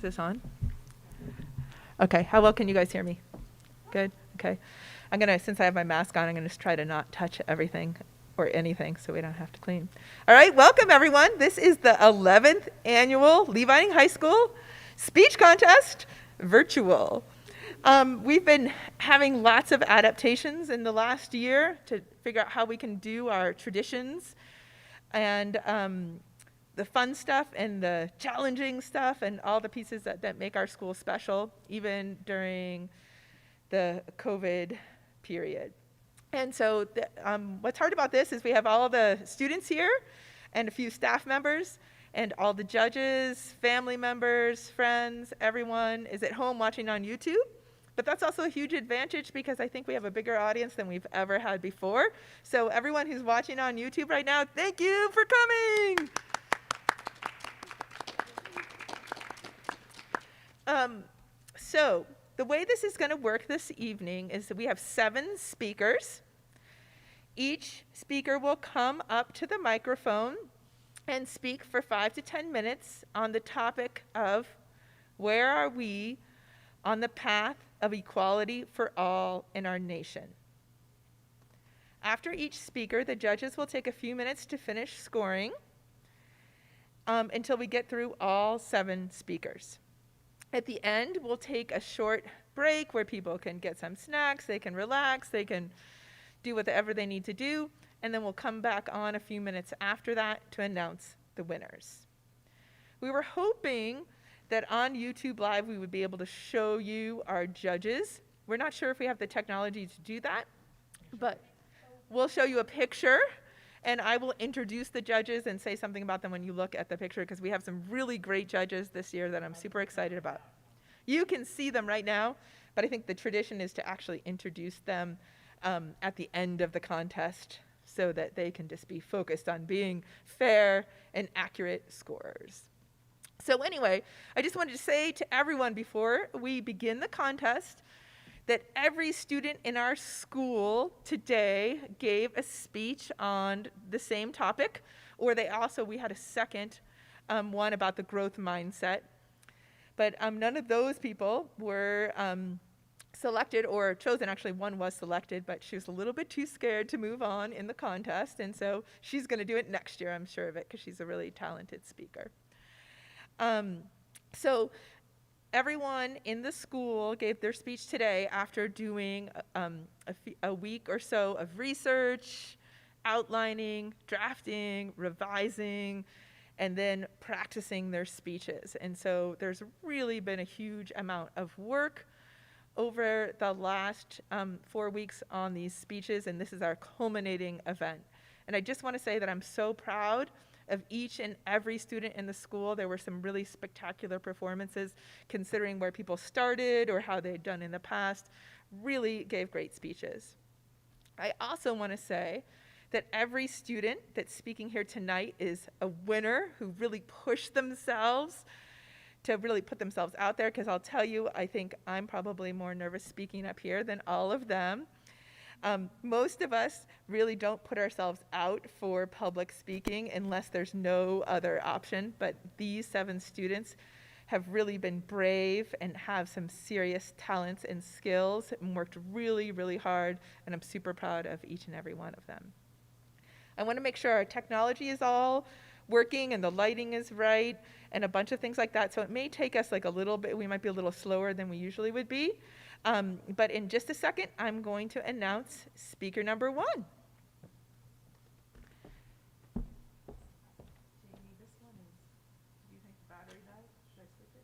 this on? Okay, how well can you guys hear me? Good, okay. Since I have my mask on, I'm gonna just try to not touch everything or anything so we don't have to clean. All right, welcome everyone. This is the 11th annual Lee Vining High School Speech Contest, virtual. We've been having lots of adaptations in the last year to figure out how we can do our traditions and the fun stuff and the challenging stuff and all the pieces that make our school special, even during the COVID period. And so what's hard about this is we have all the students here and a few staff members and all the judges, family members, friends, everyone is at home watching on YouTube. But that's also a huge advantage because I think we have a bigger audience than we've ever had before. So everyone who's watching on YouTube right now, thank you for coming. So the way this is going to work this evening is that we have 7 speakers. Each speaker will come up to the microphone and speak for 5 to 10 minutes on the topic of where are we on the path of equality for all in our nation. After each speaker, the judges will take a few minutes to finish scoring until we get through all 7 speakers. At the end, we'll take a short break where people can get some snacks, they can relax, they can do whatever they need to do, and then we'll come back on a few minutes after that to announce the winners. We were hoping that on YouTube Live we would be able to show you our judges. We're not sure if we have the technology to do that, but we'll show you a picture and I will introduce the judges and say something about them when you look at the picture because we have some really great judges this year that I'm super excited about. You can see them right now, but I think the tradition is to actually introduce them at the end of the contest so that they can just be focused on being fair and accurate scorers. So anyway, I just wanted to say to everyone before we begin the contest that every student in our school today gave a speech on the same topic, or we had a second one about the growth mindset. But none of those people were selected or chosen. Actually, one was selected, but she was a little bit too scared to move on in the contest, and so she's going to do it next year, I'm sure of it, because she's a really talented speaker. So everyone in the school gave their speech today after doing a week or so of research, outlining, drafting, revising, and then practicing their speeches. And so there's really been a huge amount of work over the last 4 weeks on these speeches, and this is our culminating event. And I just want to say that I'm so proud of each and every student in the school. There were some really spectacular performances considering where people started or how they'd done in the past. Really gave great speeches. I also want to say that every student that's speaking here tonight is a winner who really pushed themselves to really put themselves out there, because I'll tell you, I think I'm probably more nervous speaking up here than all of them. Most of us really don't put ourselves out for public speaking unless there's no other option, but these 7 students have really been brave and have some serious talents and skills and worked really, really hard, and I'm super proud of each and every one of them. I want to make sure our technology is all working and the lighting is right and a bunch of things like that, so it may take us like a little bit, we might be a little slower than we usually would be. But in just a second, I'm going to announce speaker number 1. Jamie, this one is, do you think the battery died? Should I switch it?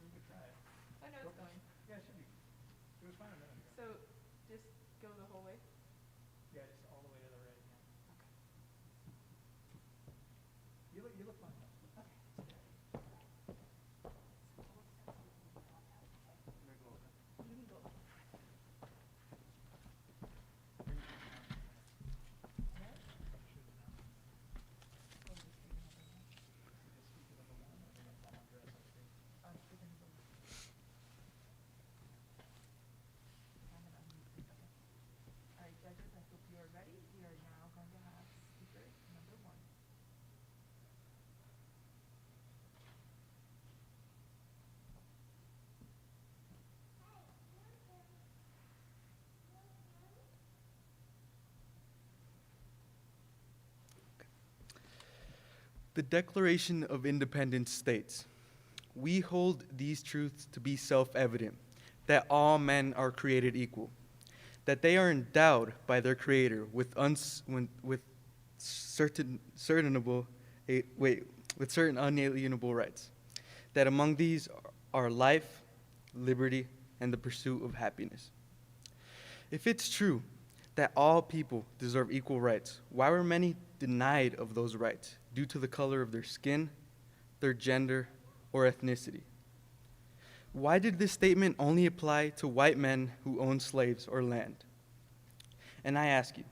We could try it. I know it's going. Yeah, it should be. It was fine a minute ago. So just go the whole way? Yeah, just all the way to the right. Yeah. You look fine. All The Declaration of Independence states, "We hold these truths to be self-evident, that all men are created equal, that they are endowed by their Creator with certain unalienable rights, that among these are life, liberty, and the pursuit of happiness." If it's true that all people deserve equal rights, why were many denied of those rights due to the color of their skin, their gender, or ethnicity? Why did this statement only apply to white men who owned slaves or land? And I ask you,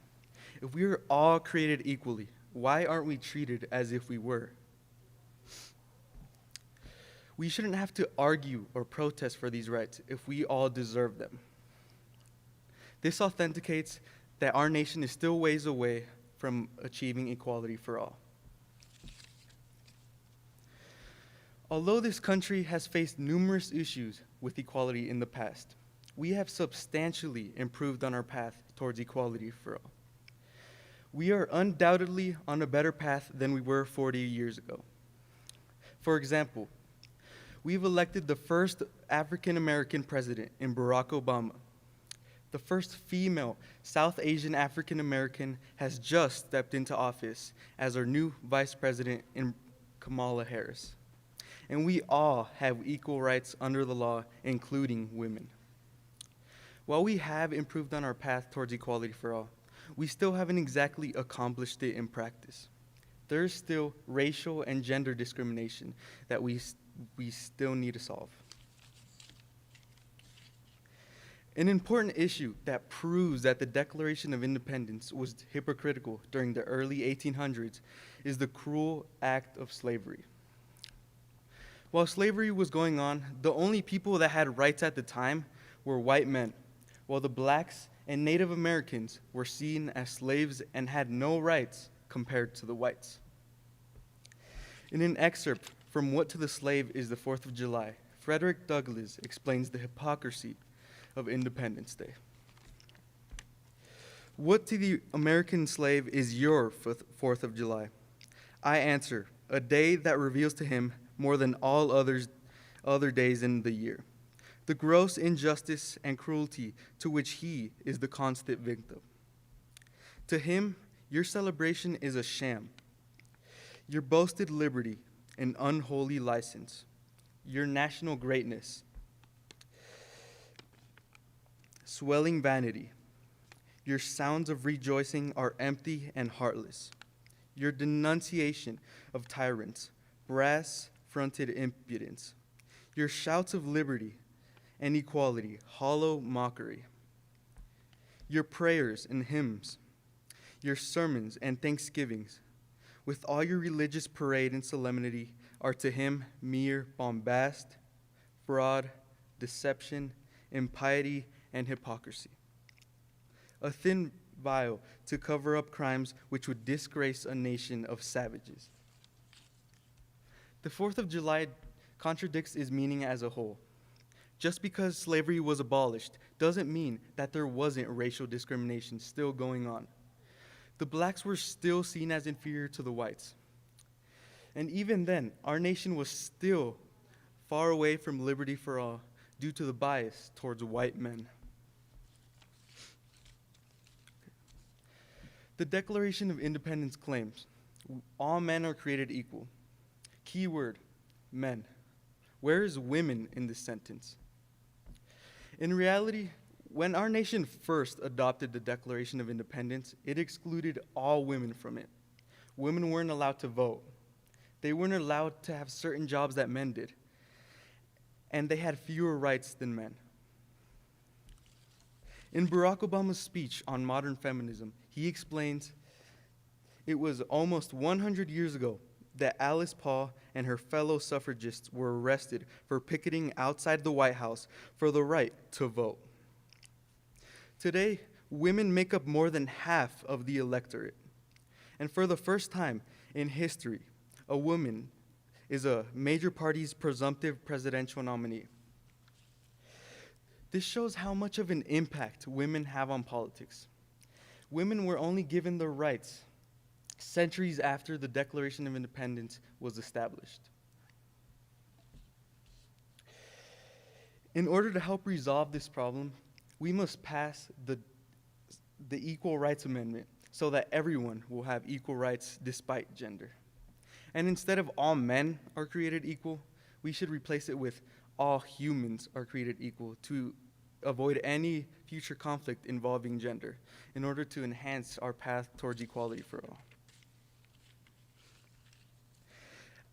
if we are all created equally, why aren't we treated as if we were? We shouldn't have to argue or protest for these rights if we all deserve them. This authenticates that our nation is still ways away from achieving equality for all. Although this country has faced numerous issues with equality in the past, we have substantially improved on our path towards equality for all. We are undoubtedly on a better path than we were 40 years ago. For example, we've elected the first African American president in Barack Obama. The first female South Asian African American has just stepped into office as our new vice president in Kamala Harris. And we all have equal rights under the law, including women. While we have improved on our path towards equality for all, we still haven't exactly accomplished it in practice. There is still racial and gender discrimination that we still need to solve. An important issue that proves that the Declaration of Independence was hypocritical during the early 1800s is the cruel act of slavery. While slavery was going on, the only people that had rights at the time were white men, while the blacks and Native Americans were seen as slaves and had no rights compared to the whites. In an excerpt from What to the Slave is the 4th of July, Frederick Douglass explains the hypocrisy of Independence Day. What to the American slave is your 4th of July? I answer, a day that reveals to him more than all other days in the year the gross injustice and cruelty to which he is the constant victim. To him, your celebration is a sham. Your boasted liberty, an unholy license. Your national greatness, swelling vanity. Your sounds of rejoicing are empty and heartless. Your denunciation of tyrants, brass-fronted impudence. Your shouts of liberty and equality, hollow mockery. Your prayers and hymns, your sermons and thanksgivings, with all your religious parade and solemnity, are to him mere bombast, fraud, deception, impiety, and hypocrisy. A thin veil to cover up crimes which would disgrace a nation of savages. The 4th of July contradicts its meaning as a whole. Just because slavery was abolished doesn't mean that there wasn't racial discrimination still going on. The blacks were still seen as inferior to the whites. And even then, our nation was still far away from liberty for all due to the bias towards white men. The Declaration of Independence claims all men are created equal. Keyword, men. Where is women in this sentence? In reality, when our nation first adopted the Declaration of Independence, it excluded all women from it. Women weren't allowed to vote. They weren't allowed to have certain jobs that men did. And they had fewer rights than men. In Barack Obama's speech on modern feminism, he explains, it was almost 100 years ago that Alice Paul and her fellow suffragists were arrested for picketing outside the White House for the right to vote. Today, women make up more than half of the electorate. And for the first time in history, a woman is a major party's presumptive presidential nominee. This shows how much of an impact women have on politics. Women were only given the rights centuries after the Declaration of Independence was established. In order to help resolve this problem, we must pass the Equal Rights Amendment so that everyone will have equal rights despite gender. And instead of all men are created equal, we should replace it with all humans are created equal to avoid any future conflict involving gender in order to enhance our path towards equality for all.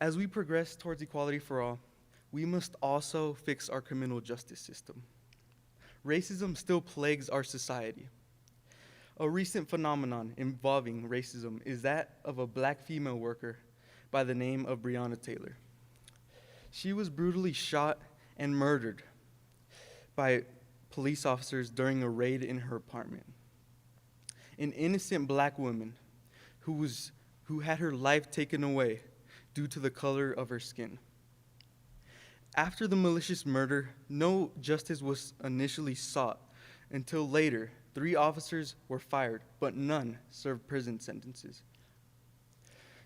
As we progress towards equality for all, we must also fix our criminal justice system. Racism still plagues our society. A recent phenomenon involving racism is that of a black female worker by the name of Brianna Taylor. She was brutally shot and murdered by police officers during a raid in her apartment. An innocent black woman who had her life taken away due to the color of her skin. After the malicious murder, no justice was initially sought until later. 3 officers were fired, but none served prison sentences.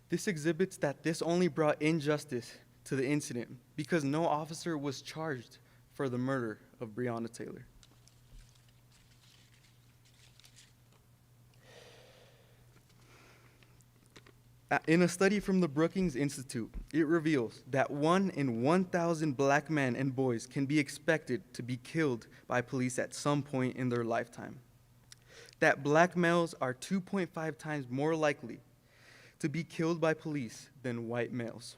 This exhibits that this only brought injustice to the incident because no officer was charged for the murder of Brianna Taylor. In a study from the Brookings Institute, it reveals that 1 in 1,000 black men and boys can be expected to be killed by police at some point in their lifetime. That black males are 2.5 times more likely to be killed by police than white males.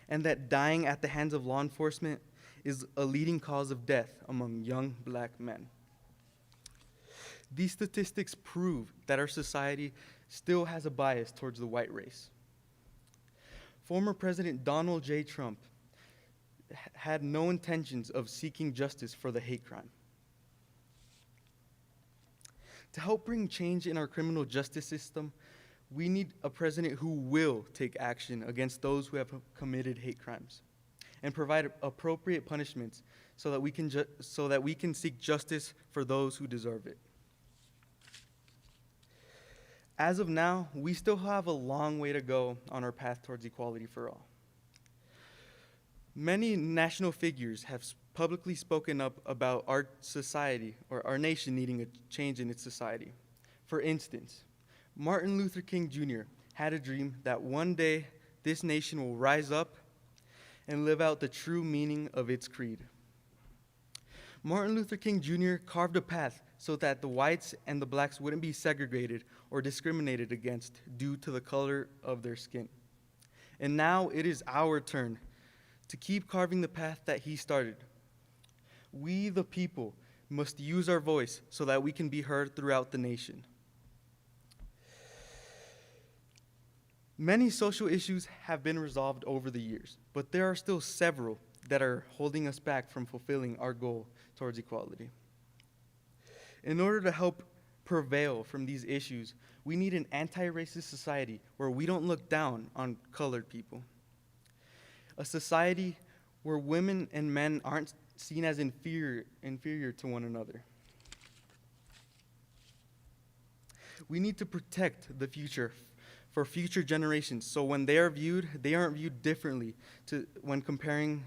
And that dying at the hands of law enforcement is a leading cause of death among young black men. These statistics prove that our society still has a bias towards the white race. Former President Donald J. Trump had no intentions of seeking justice for the hate crime. To help bring change in our criminal justice system, we need a president who will take action against those who have committed hate crimes and provide appropriate punishments so that we can seek justice for those who deserve it. As of now, we still have a long way to go on our path towards equality for all. Many national figures have publicly spoken up about our society or our nation needing a change in its society. For instance, Martin Luther King Jr. had a dream that one day this nation will rise up and live out the true meaning of its creed. Martin Luther King Jr. carved a path so that the whites and the blacks wouldn't be segregated or discriminated against due to the color of their skin. And now it is our turn to keep carving the path that he started. We, the people, must use our voice so that we can be heard throughout the nation. Many social issues have been resolved over the years, but there are still several that are holding us back from fulfilling our goal towards equality. In order to help prevail from these issues, we need an anti-racist society where we don't look down on colored people. A society where women and men aren't seen as inferior to one another. We need to protect the future for future generations, so when they are viewed, they aren't viewed differently when comparing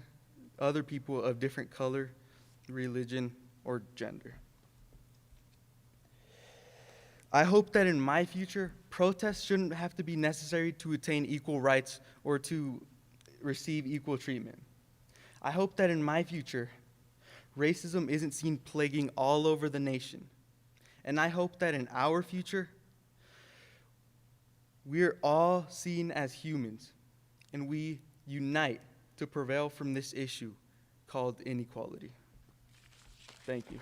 other people of different color, religion, or gender. I hope that in my future, protests shouldn't have to be necessary to attain equal rights or to receive equal treatment. I hope that in my future, racism isn't seen plaguing all over the nation. And I hope that in our future, we're all seen as humans, and we unite to prevail from this issue called inequality. Thank you.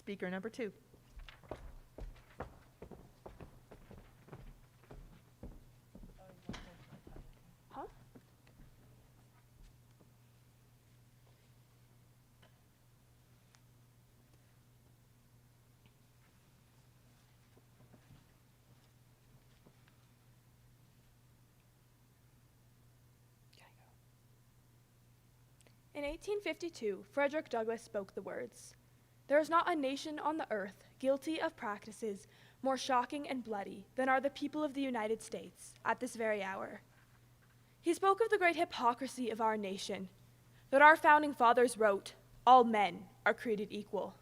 speaker number 2. Huh? In 1852, Frederick Douglass spoke the words, "There is not a nation on the earth guilty of practices more shocking and bloody than are the people of the United States at this very hour." He spoke of the great hypocrisy of our nation, that our founding fathers wrote, "All men are created equal,"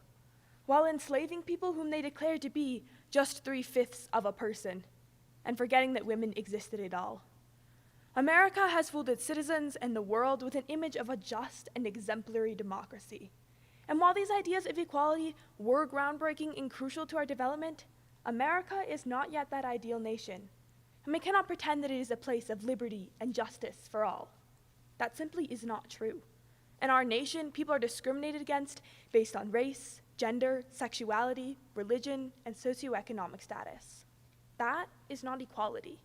while enslaving people whom they declared to be just 3/5 of a person, and forgetting that women existed at all. America has fooled its citizens and the world with an image of a just and exemplary democracy. And while these ideas of equality were groundbreaking and crucial to our development, America is not yet that ideal nation, and we cannot pretend that it is a place of liberty and justice for all. That simply is not true. In our nation, people are discriminated against based on race, gender, sexuality, religion, and socioeconomic status. That is not equality.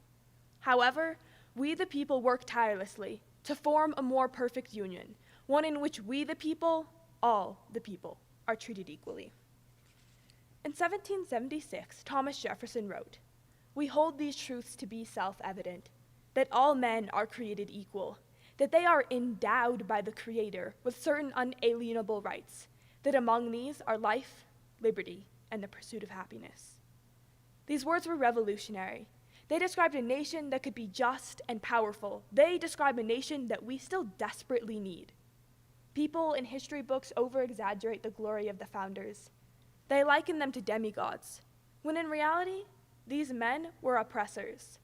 However, we the people work tirelessly to form a more perfect union, one in which we the people, all the people, are treated equally. In 1776, Thomas Jefferson wrote, "We hold these truths to be self-evident, that all men are created equal, that they are endowed by the Creator with certain unalienable rights, that among these are life, liberty, and the pursuit of happiness." These words were revolutionary. They described a nation that could be just and powerful. They describe a nation that we still desperately need. People in history books over-exaggerate the glory of the founders. They liken them to demigods, when in reality, these men were oppressors.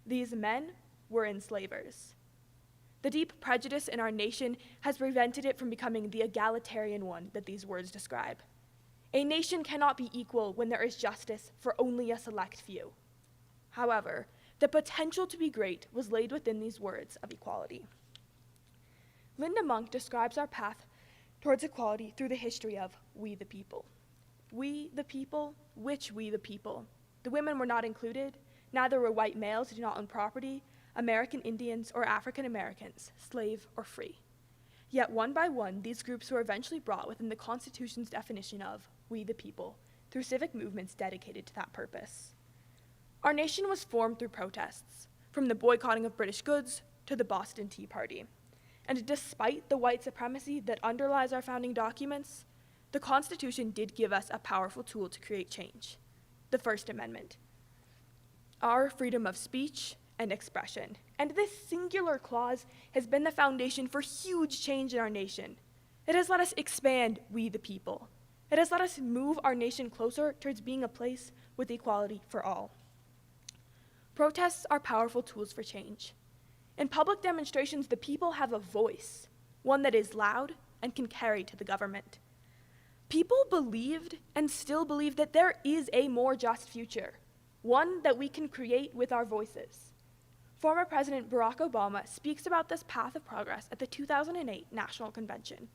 These men were enslavers. The deep prejudice in our nation has prevented it from becoming the egalitarian one that these words describe. A nation cannot be equal when there is justice for only a select few. However, the potential to be great was laid within these words of equality. Linda Monk describes our path towards equality through the history of we the people. We the people, which we the people? The women were not included, neither were white males who do not own property, American Indians, or African Americans, slave or free. Yet one by one, these groups were eventually brought within the Constitution's definition of we the people through civic movements dedicated to that purpose. Our nation was formed through protests, from the boycotting of British goods to the Boston Tea Party. And despite the white supremacy that underlies our founding documents, the Constitution did give us a powerful tool to create change, the First Amendment, our freedom of speech and expression. And this singular clause has been the foundation for huge change in our nation. It has let us expand we the people. It has let us move our nation closer towards being a place with equality for all. Protests are powerful tools for change. In public demonstrations, the people have a voice, one that is loud and can carry to the government. People believed and still believe that there is a more just future, one that we can create with our voices. Former President Barack Obama speaks about this path of progress at the 2008 National Convention.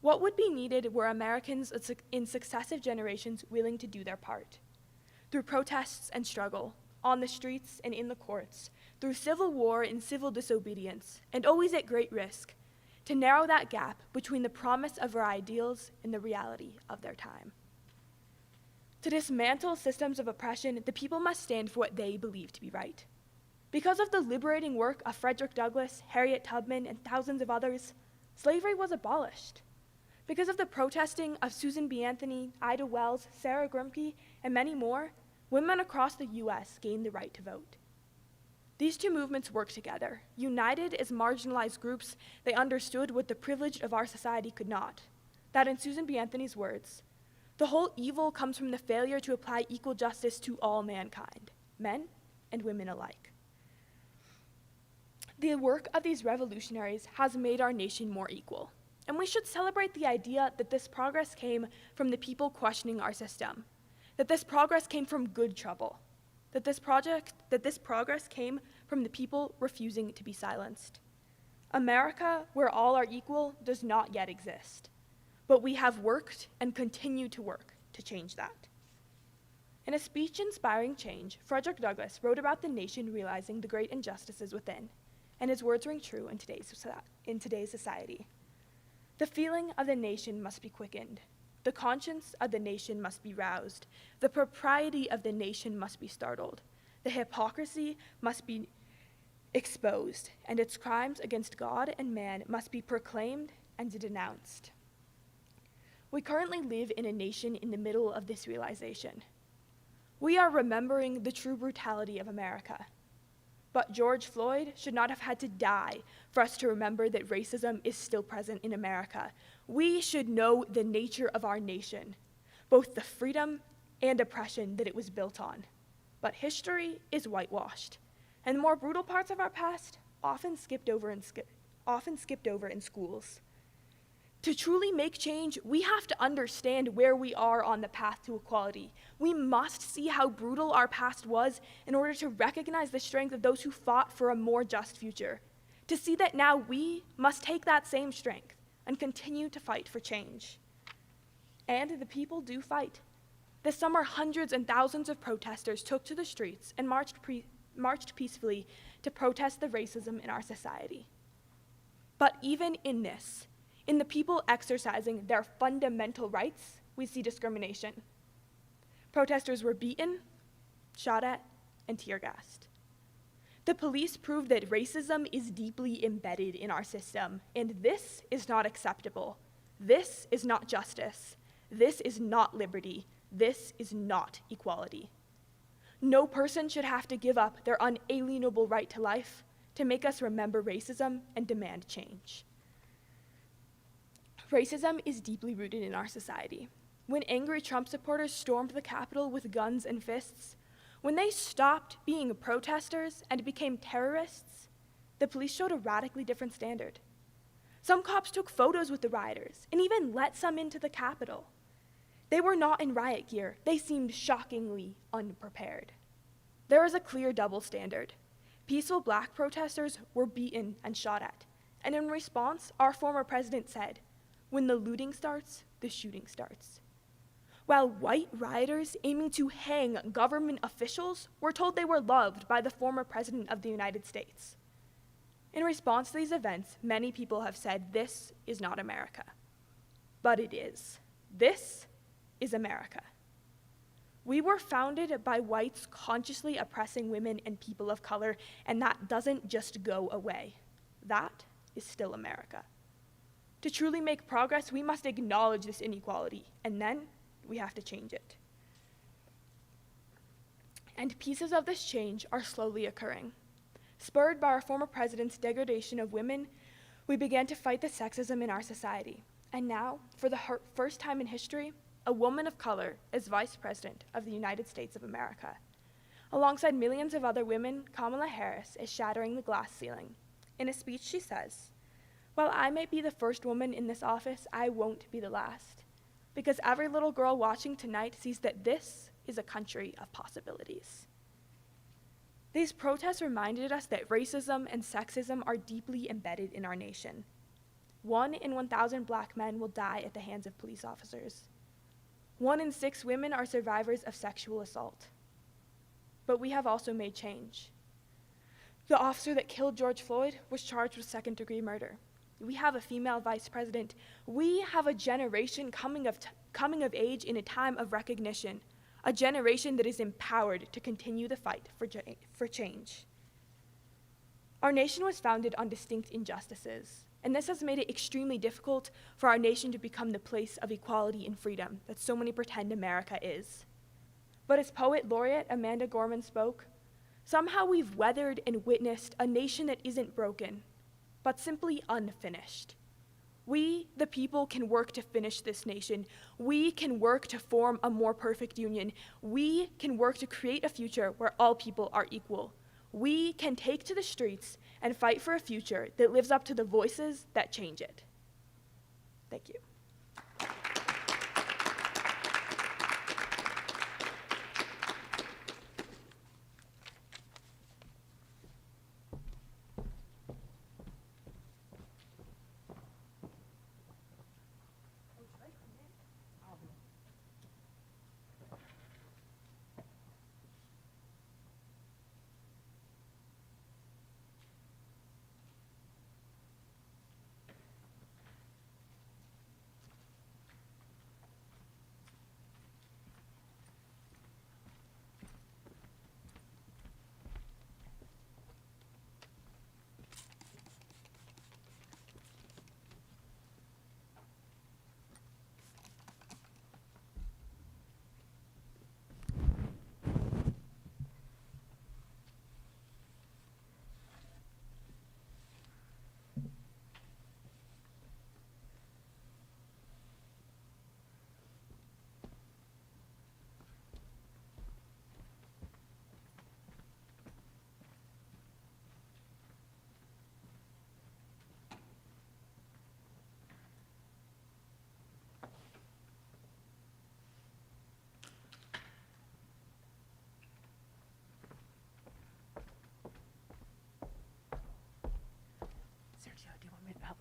What would be needed were Americans in successive generations willing to do their part. Through protests and struggle, on the streets and in the courts, through civil war and civil disobedience, and always at great risk, to narrow that gap between the promise of our ideals and the reality of their time. To dismantle systems of oppression, the people must stand for what they believe to be right. Because of the liberating work of Frederick Douglass, Harriet Tubman, and thousands of others, slavery was abolished. Because of the protesting of Susan B. Anthony, Ida Wells, Sarah Grimke, and many more, women across the U.S. gained the right to vote. These two movements worked together. United as marginalized groups, they understood what the privileged of our society could not. That in Susan B. Anthony's words, "The whole evil comes from the failure to apply equal justice to all mankind, men and women alike." The work of these revolutionaries has made our nation more equal, and we should celebrate the idea that this progress came from the people questioning our system, that this progress came from good trouble, that this progress came from the people refusing to be silenced. America, where all are equal, does not yet exist. but we have worked and continue to work to change that. In a speech inspiring change, Frederick Douglass wrote about the nation realizing the great injustices within, and his words ring true in today's society. The feeling of the nation must be quickened. The conscience of the nation must be roused. The propriety of the nation must be startled. The hypocrisy must be exposed, and its crimes against God and man must be proclaimed and denounced. We currently live in a nation in the middle of this realization. We are remembering the true brutality of America. But George Floyd should not have had to die for us to remember that racism is still present in America. We should know the nature of our nation, both the freedom and oppression that it was built on. But history is whitewashed, and the more brutal parts of our past often skipped over in schools. To truly make change, we have to understand where we are on the path to equality. We must see how brutal our past was in order to recognize the strength of those who fought for a more just future. To see that now we must take that same strength and continue to fight for change. And the people do fight. This summer, hundreds and thousands of protesters took to the streets and marched peacefully to protest the racism in our society. But even in this, in the people exercising their fundamental rights, we see discrimination. Protesters were beaten, shot at, and tear-gassed. The police proved that racism is deeply embedded in our system, and this is not acceptable. This is not justice. This is not liberty. This is not equality. No person should have to give up their unalienable right to life to make us remember racism and demand change. Racism is deeply rooted in our society. When angry Trump supporters stormed the Capitol with guns and fists, when they stopped being protesters and became terrorists, the police showed a radically different standard. Some cops took photos with the rioters and even let some into the Capitol. They were not in riot gear. They seemed shockingly unprepared. There is a clear double standard. Peaceful Black protesters were beaten and shot at, and in response, our former president said, "When the looting starts, the shooting starts." While white rioters aiming to hang government officials were told they were loved by the former president of the United States. In response to these events, many people have said this is not America. But it is. This is America. We were founded by whites consciously oppressing women and people of color, and that doesn't just go away. That is still America. To truly make progress, we must acknowledge this inequality, and then we have to change it. And pieces of this change are slowly occurring. Spurred by our former president's degradation of women, we began to fight the sexism in our society. And now, for the first time in history, a woman of color is vice president of the United States of America. Alongside millions of other women, Kamala Harris is shattering the glass ceiling. In a speech, she says, "While I may be the first woman in this office, I won't be the last, because every little girl watching tonight sees that this is a country of possibilities." These protests reminded us that racism and sexism are deeply embedded in our nation. 1 in 1,000 Black men will die at the hands of police officers. 1 in 6 women are survivors of sexual assault. But we have also made change. The officer that killed George Floyd was charged with second-degree murder. We have a female vice president. We have a generation coming of age in a time of recognition, a generation that is empowered to continue the fight for change. Our nation was founded on distinct injustices, and this has made it extremely difficult for our nation to become the place of equality and freedom that so many pretend America is. But as poet laureate Amanda Gorman spoke, somehow we've weathered and witnessed a nation that isn't broken, but simply unfinished. We, the people, can work to finish this nation. We can work to form a more perfect union. We can work to create a future where all people are equal. We can take to the streets and fight for a future that lives up to the voices that change it. Thank you.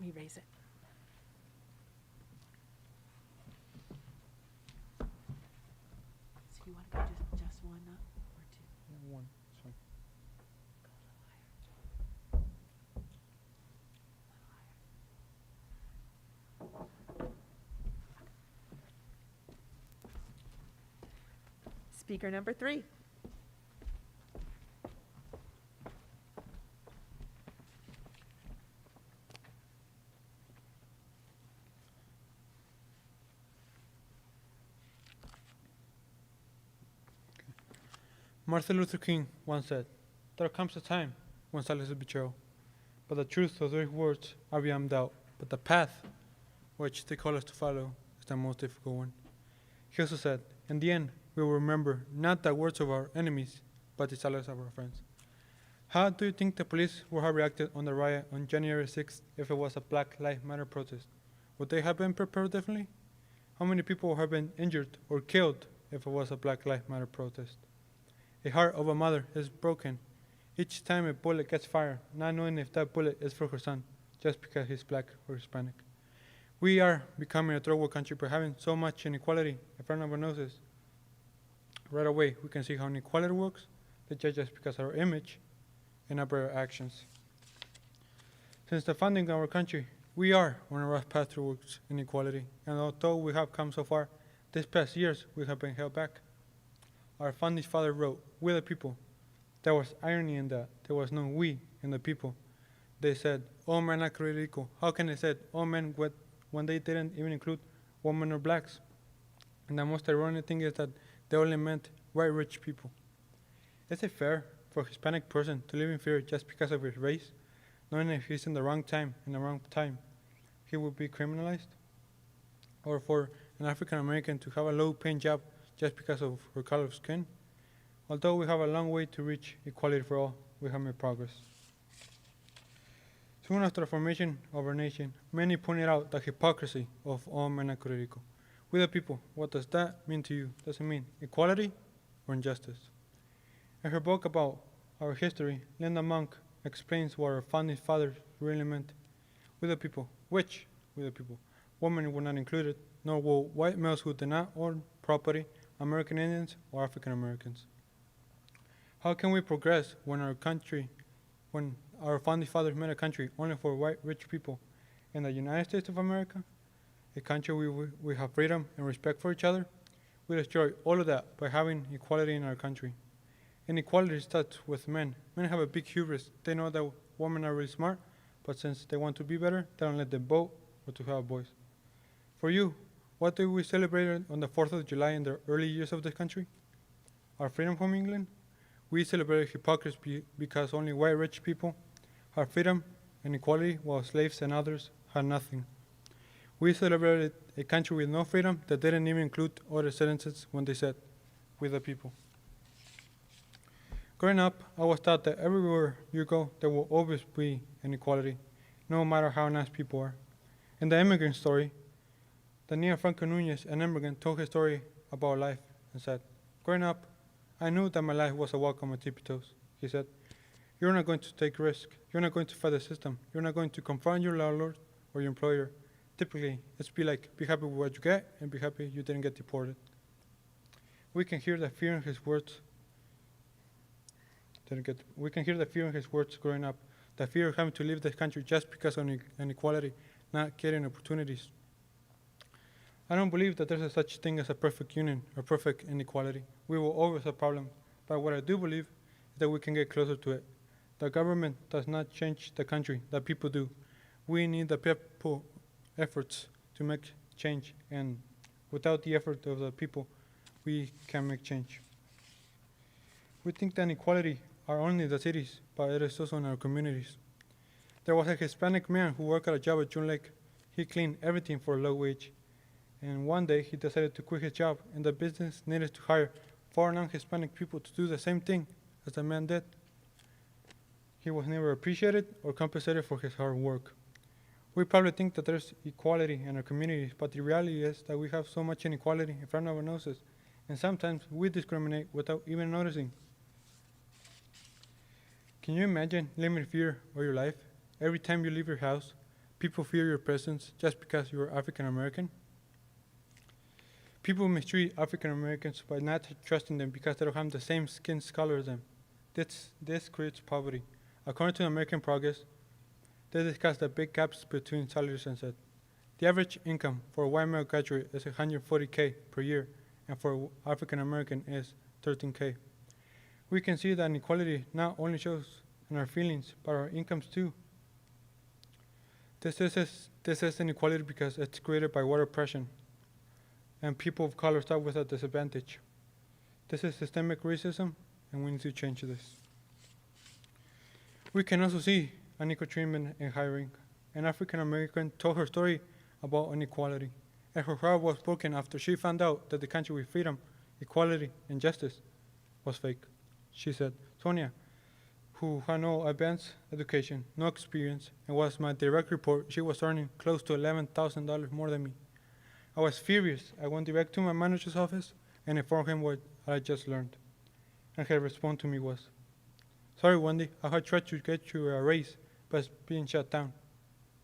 me raise it. So you want to go just one up or two? One. Speaker number 3. Martin Luther King once said, "There comes a time when silence is betrayal, but the truth of their words are beyond doubt. But the path which they call us to follow is the most difficult one." He also said, "In the end, we will remember not the words of our enemies, but the silence of our friends." How do you think the police would have reacted on the riot on January 6th if it was a Black Lives Matter protest? Would they have been prepared differently? How many people would have been injured or killed if it was a Black Lives Matter protest? The heart of a mother is broken each time a bullet gets fired, not knowing if that bullet is for her son, just because he's Black or Hispanic. We are becoming a third world country by having so much inequality. If everyone knows this, right away we can see how inequality works. They judge us because of our image and not by our actions. Since the founding of our country, we are on a rough path towards inequality, and although we have come so far, these past years we have been held back. Our founding father wrote, "We the people." There was irony in that. There was no we in the people. They said, "All men are created equal." How can they say all men when they didn't even include women or blacks? And the most ironic thing is that they only meant white rich people. Is it fair for a Hispanic person to live in fear just because of his race, knowing if he's in the wrong time, he will be criminalized? Or for an African American to have a low-paying job just because of her color of skin? Although we have a long way to reach equality for all, we have made progress. Soon after the formation of our nation, many pointed out the hypocrisy of all men are created equal. We the people, what does that mean to you? Does it mean equality or injustice? In her book about our history, Linda Monk explains what our founding fathers really meant. We the people, which we the people? Women were not included, nor will white males who did not own property, American Indians, or African Americans. How can we progress when our founding fathers made a country only for white rich people in the United States of America? A country we have freedom and respect for each other? We destroy all of that by having equality in our country. Inequality starts with men. Men have a big hubris. They know that women are really smart, but since they want to be better, they don't let them vote or to have a voice. For you, what do we celebrate on the 4th of July in the early years of the country? Our freedom from England? We celebrated hypocrisy because only white rich people had freedom and equality, while slaves and others had nothing. We celebrated a country with no freedom that didn't even include other citizens when they said, "We the people." Growing up, I was taught that everywhere you go, there will always be inequality, no matter how nice people are. In the immigrant story, Daniel Franco Nunez, an immigrant, told his story about life and said, "Growing up, I knew that my life was a walk on my tippy toes." He said, "You're not going to take risks. You're not going to fight the system. You're not going to confront your landlord or your employer. Typically, it's be happy with what you get and be happy you didn't get deported." We can hear the fear in his words. We can hear the fear in his words growing up, the fear of having to leave the country just because of inequality, not getting opportunities. I don't believe that there's a such thing as a perfect union or perfect inequality. We will always have problems, but what I do believe is that we can get closer to it. The government does not change the country, the people do. We need the people efforts to make change, and without the effort of the people, we can't make change. We think that inequality are only in the cities, but it is also in our communities. There was a Hispanic man who worked at a job at June Lake. He cleaned everything for a low wage. And one day he decided to quit his job, and the business needed to hire 4 non-Hispanic people to do the same thing as the man did. He was never appreciated or compensated for his hard work. We probably think that there's equality in our communities, but the reality is that we have so much inequality in front of our noses, and sometimes we discriminate without even noticing. Can you imagine living in fear of your life? Every time you leave your house, People fear your presence just because you are African American. People mistreat African Americans by not trusting them because they don't have the same skin color as them. This creates poverty. According to American Progress, they discuss the big gaps between salaries and said, the average income for a white male graduate is $140K per year, and for African American is $13K. We can see that inequality not only shows in our feelings, but our incomes too. This is inequality because it's created by water oppression, and people of color start with a disadvantage. This is systemic racism, and we need to change this. We can also see unequal treatment in hiring. An African American told her story about inequality, and her heart was broken after she found out that the country with freedom, equality, and justice was fake. She said, Sonia, who had no advanced education, no experience, and was my direct report, she was earning close to $11,000 more than me. I was furious. I went direct to my manager's office and informed him what I just learned. And her response to me was, sorry, Wendy, I had tried to get you a raise, but it's being shut down.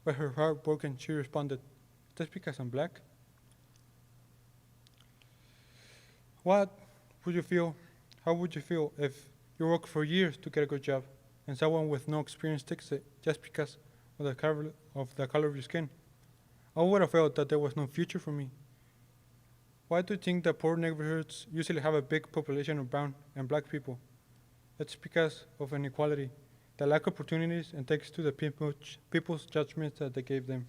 With her heart broken, she responded, just because I'm black? How would you feel if you work for years to get a good job and someone with no experience takes it just because of the color of your skin? I would have felt that there was no future for me. Why do you think that poor neighborhoods usually have a big population of brown and black people? It's because of inequality, the lack of opportunities, and thanks to the people's judgments that they gave them.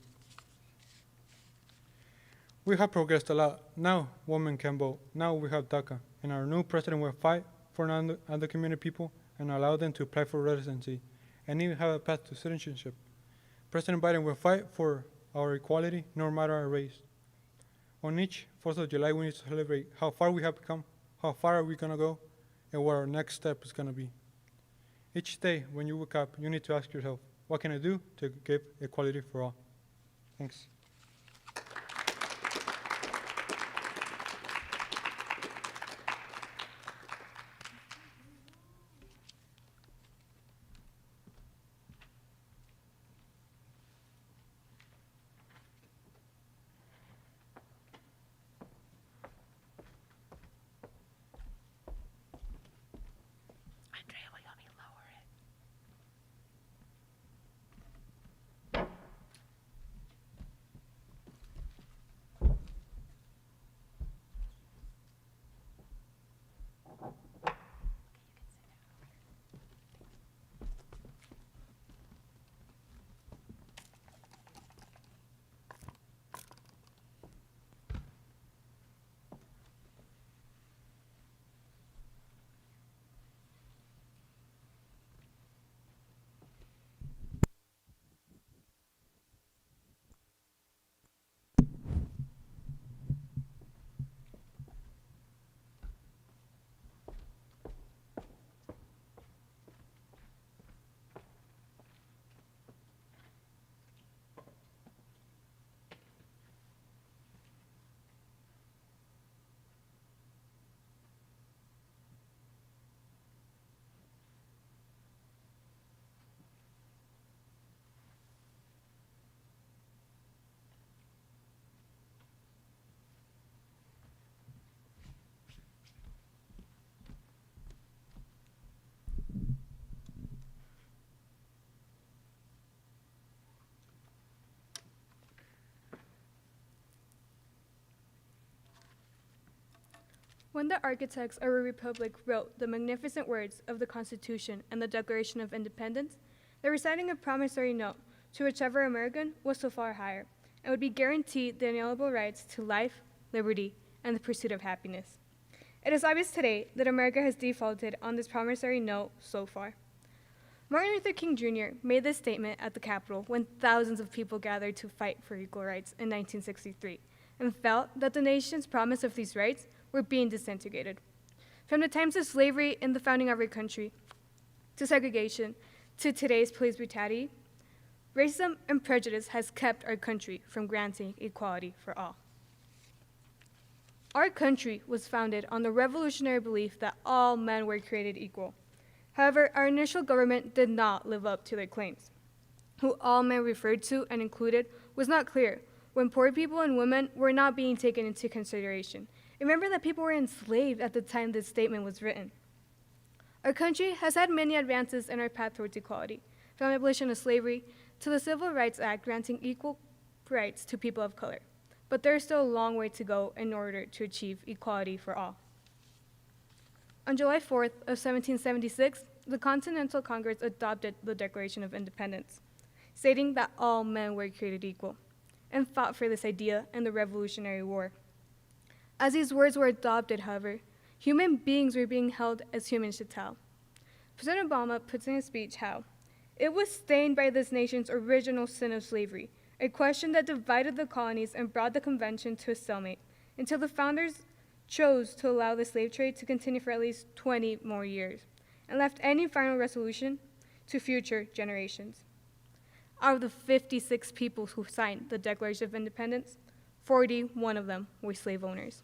We have progressed a lot. Now women can vote. Now we have DACA. And our new president will fight for undocumented people and allow them to apply for residency and even have a path to citizenship. President Biden will fight for our equality no matter our race. On each 4th of July, we need to celebrate how far we have become, how far are we going to go, and what our next step is going to be. Each day when you wake up, you need to ask yourself, what can I do to give equality for all? Thanks. Andrea, will you help me lower it? When the architects of a republic wrote the magnificent words of the Constitution and the Declaration of Independence, they were sending a promissory note to whichever American was so far higher and would be guaranteed the inalienable rights to life, liberty, and the pursuit of happiness. It is obvious today that America has defaulted on this promissory note so far. Martin Luther King Jr. made this statement at the Capitol when thousands of people gathered to fight for equal rights in 1963 and felt that the nation's promise of these rights were being disintegrated. From the times of slavery in the founding of our country, to segregation, to today's police brutality, racism and prejudice has kept our country from granting equality for all. Our country was founded on the revolutionary belief that all men were created equal. However, our initial government did not live up to their claims. who all men referred to and included, was not clear when poor people and women were not being taken into consideration. Remember that people were enslaved at the time this statement was written. Our country has had many advances in our path towards equality, from the abolition of slavery to the Civil Rights Act granting equal rights to people of color. But there is still a long way to go in order to achieve equality for all. On July 4th of 1776, the Continental Congress adopted the Declaration of Independence, stating that all men were created equal, and fought for this idea in the Revolutionary War. As these words were adopted, however, human beings were being held as humans should tell. President Obama puts in his speech how it was stained by this nation's original sin of slavery, a question that divided the colonies and brought the convention to a stalemate until the founders chose to allow the slave trade to continue for at least 20 more years and left any final resolution to future generations. Out of the 56 people who signed the Declaration of Independence, 41 of them were slave owners.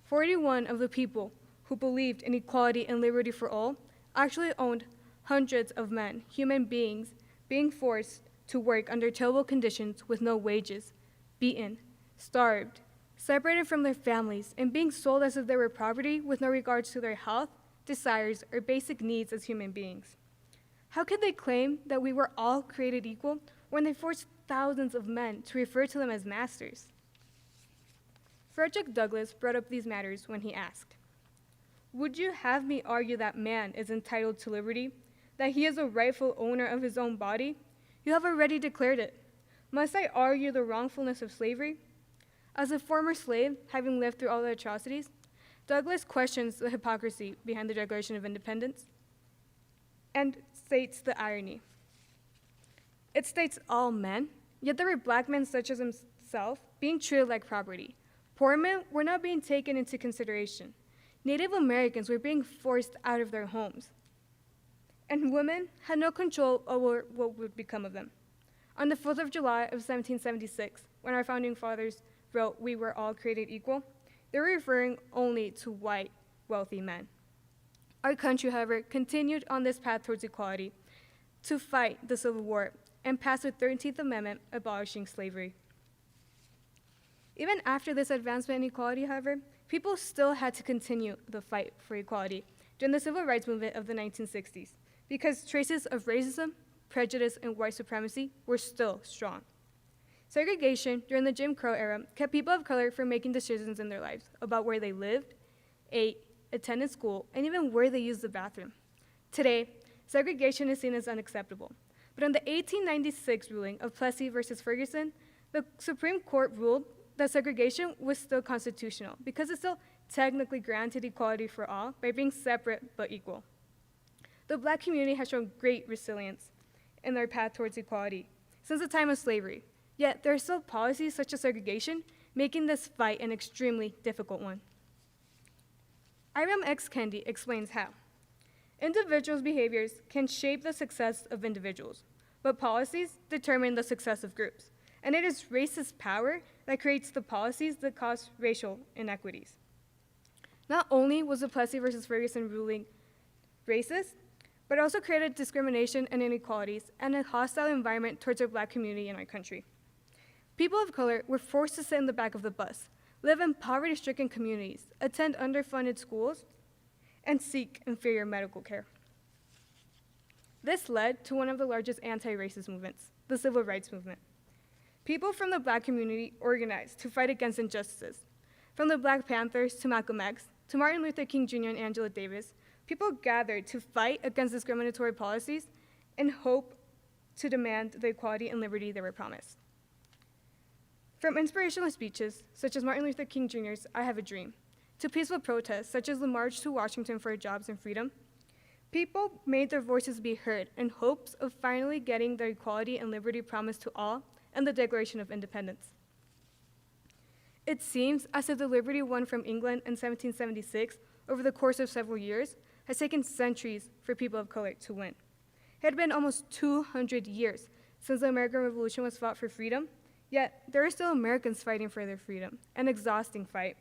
41 of the people who believed in equality and liberty for all actually owned hundreds of men, human beings, being forced to work under terrible conditions with no wages, beaten, starved, separated from their families, and being sold as if they were property with no regards to their health, desires, or basic needs as human beings. How could they claim that we were all created equal when they forced thousands of men to refer to them as masters? Frederick Douglass brought up these matters when he asked, "Would you have me argue that man is entitled to liberty, that he is a rightful owner of his own body? You have already declared it. Must I argue the wrongfulness of slavery?" As a former slave, having lived through all the atrocities, Douglass questions the hypocrisy behind the Declaration of Independence and states the irony. It states all men, yet there were black men such as himself being treated like property. Poor men were not being taken into consideration. Native Americans were being forced out of their homes. And women had no control over what would become of them. On the 4th of July of 1776, when our founding fathers wrote, "We were all created equal," they were referring only to white, wealthy men. Our country, however, continued on this path towards equality to fight the Civil War and pass the 13th Amendment abolishing slavery. Even after this advancement in equality, however, people still had to continue the fight for equality during the Civil Rights Movement of the 1960s because traces of racism, prejudice, and white supremacy were still strong. Segregation during the Jim Crow era kept people of color from making decisions in their lives about where they lived, ate, attended school, and even where they used the bathroom. Today, segregation is seen as unacceptable. But in the 1896 ruling of Plessy versus Ferguson, the Supreme Court ruled that segregation was still constitutional because it still technically granted equality for all by being separate but equal. The black community has shown great resilience in their path towards equality since the time of slavery, yet there are still policies such as segregation making this fight an extremely difficult one. Ibram X. Kendi explains how individuals' behaviors can shape the success of individuals, but policies determine the success of groups, and it is racist power that creates the policies that cause racial inequities. Not only was the Plessy versus Ferguson ruling racist, but also created discrimination and inequalities and a hostile environment towards our black community in our country. People of color were forced to sit in the back of the bus, live in poverty-stricken communities, attend underfunded schools, and seek inferior medical care. This led to one of the largest anti-racist movements, the Civil Rights Movement. People from the black community organized to fight against injustices. From the Black Panthers to Malcolm X, to Martin Luther King Jr. and Angela Davis, people gathered to fight against discriminatory policies in hope to demand the equality and liberty they were promised. From inspirational speeches, such as Martin Luther King Jr.'s "I Have a Dream," to peaceful protests, such as the March to Washington for Jobs and Freedom, people made their voices be heard in hopes of finally getting the equality and liberty promised to all and the Declaration of Independence. It seems as if the liberty won from England in 1776 over the course of several years has taken centuries for people of color to win. It had been almost 200 years since the American Revolution was fought for freedom, yet there are still Americans fighting for their freedom, an exhausting fight.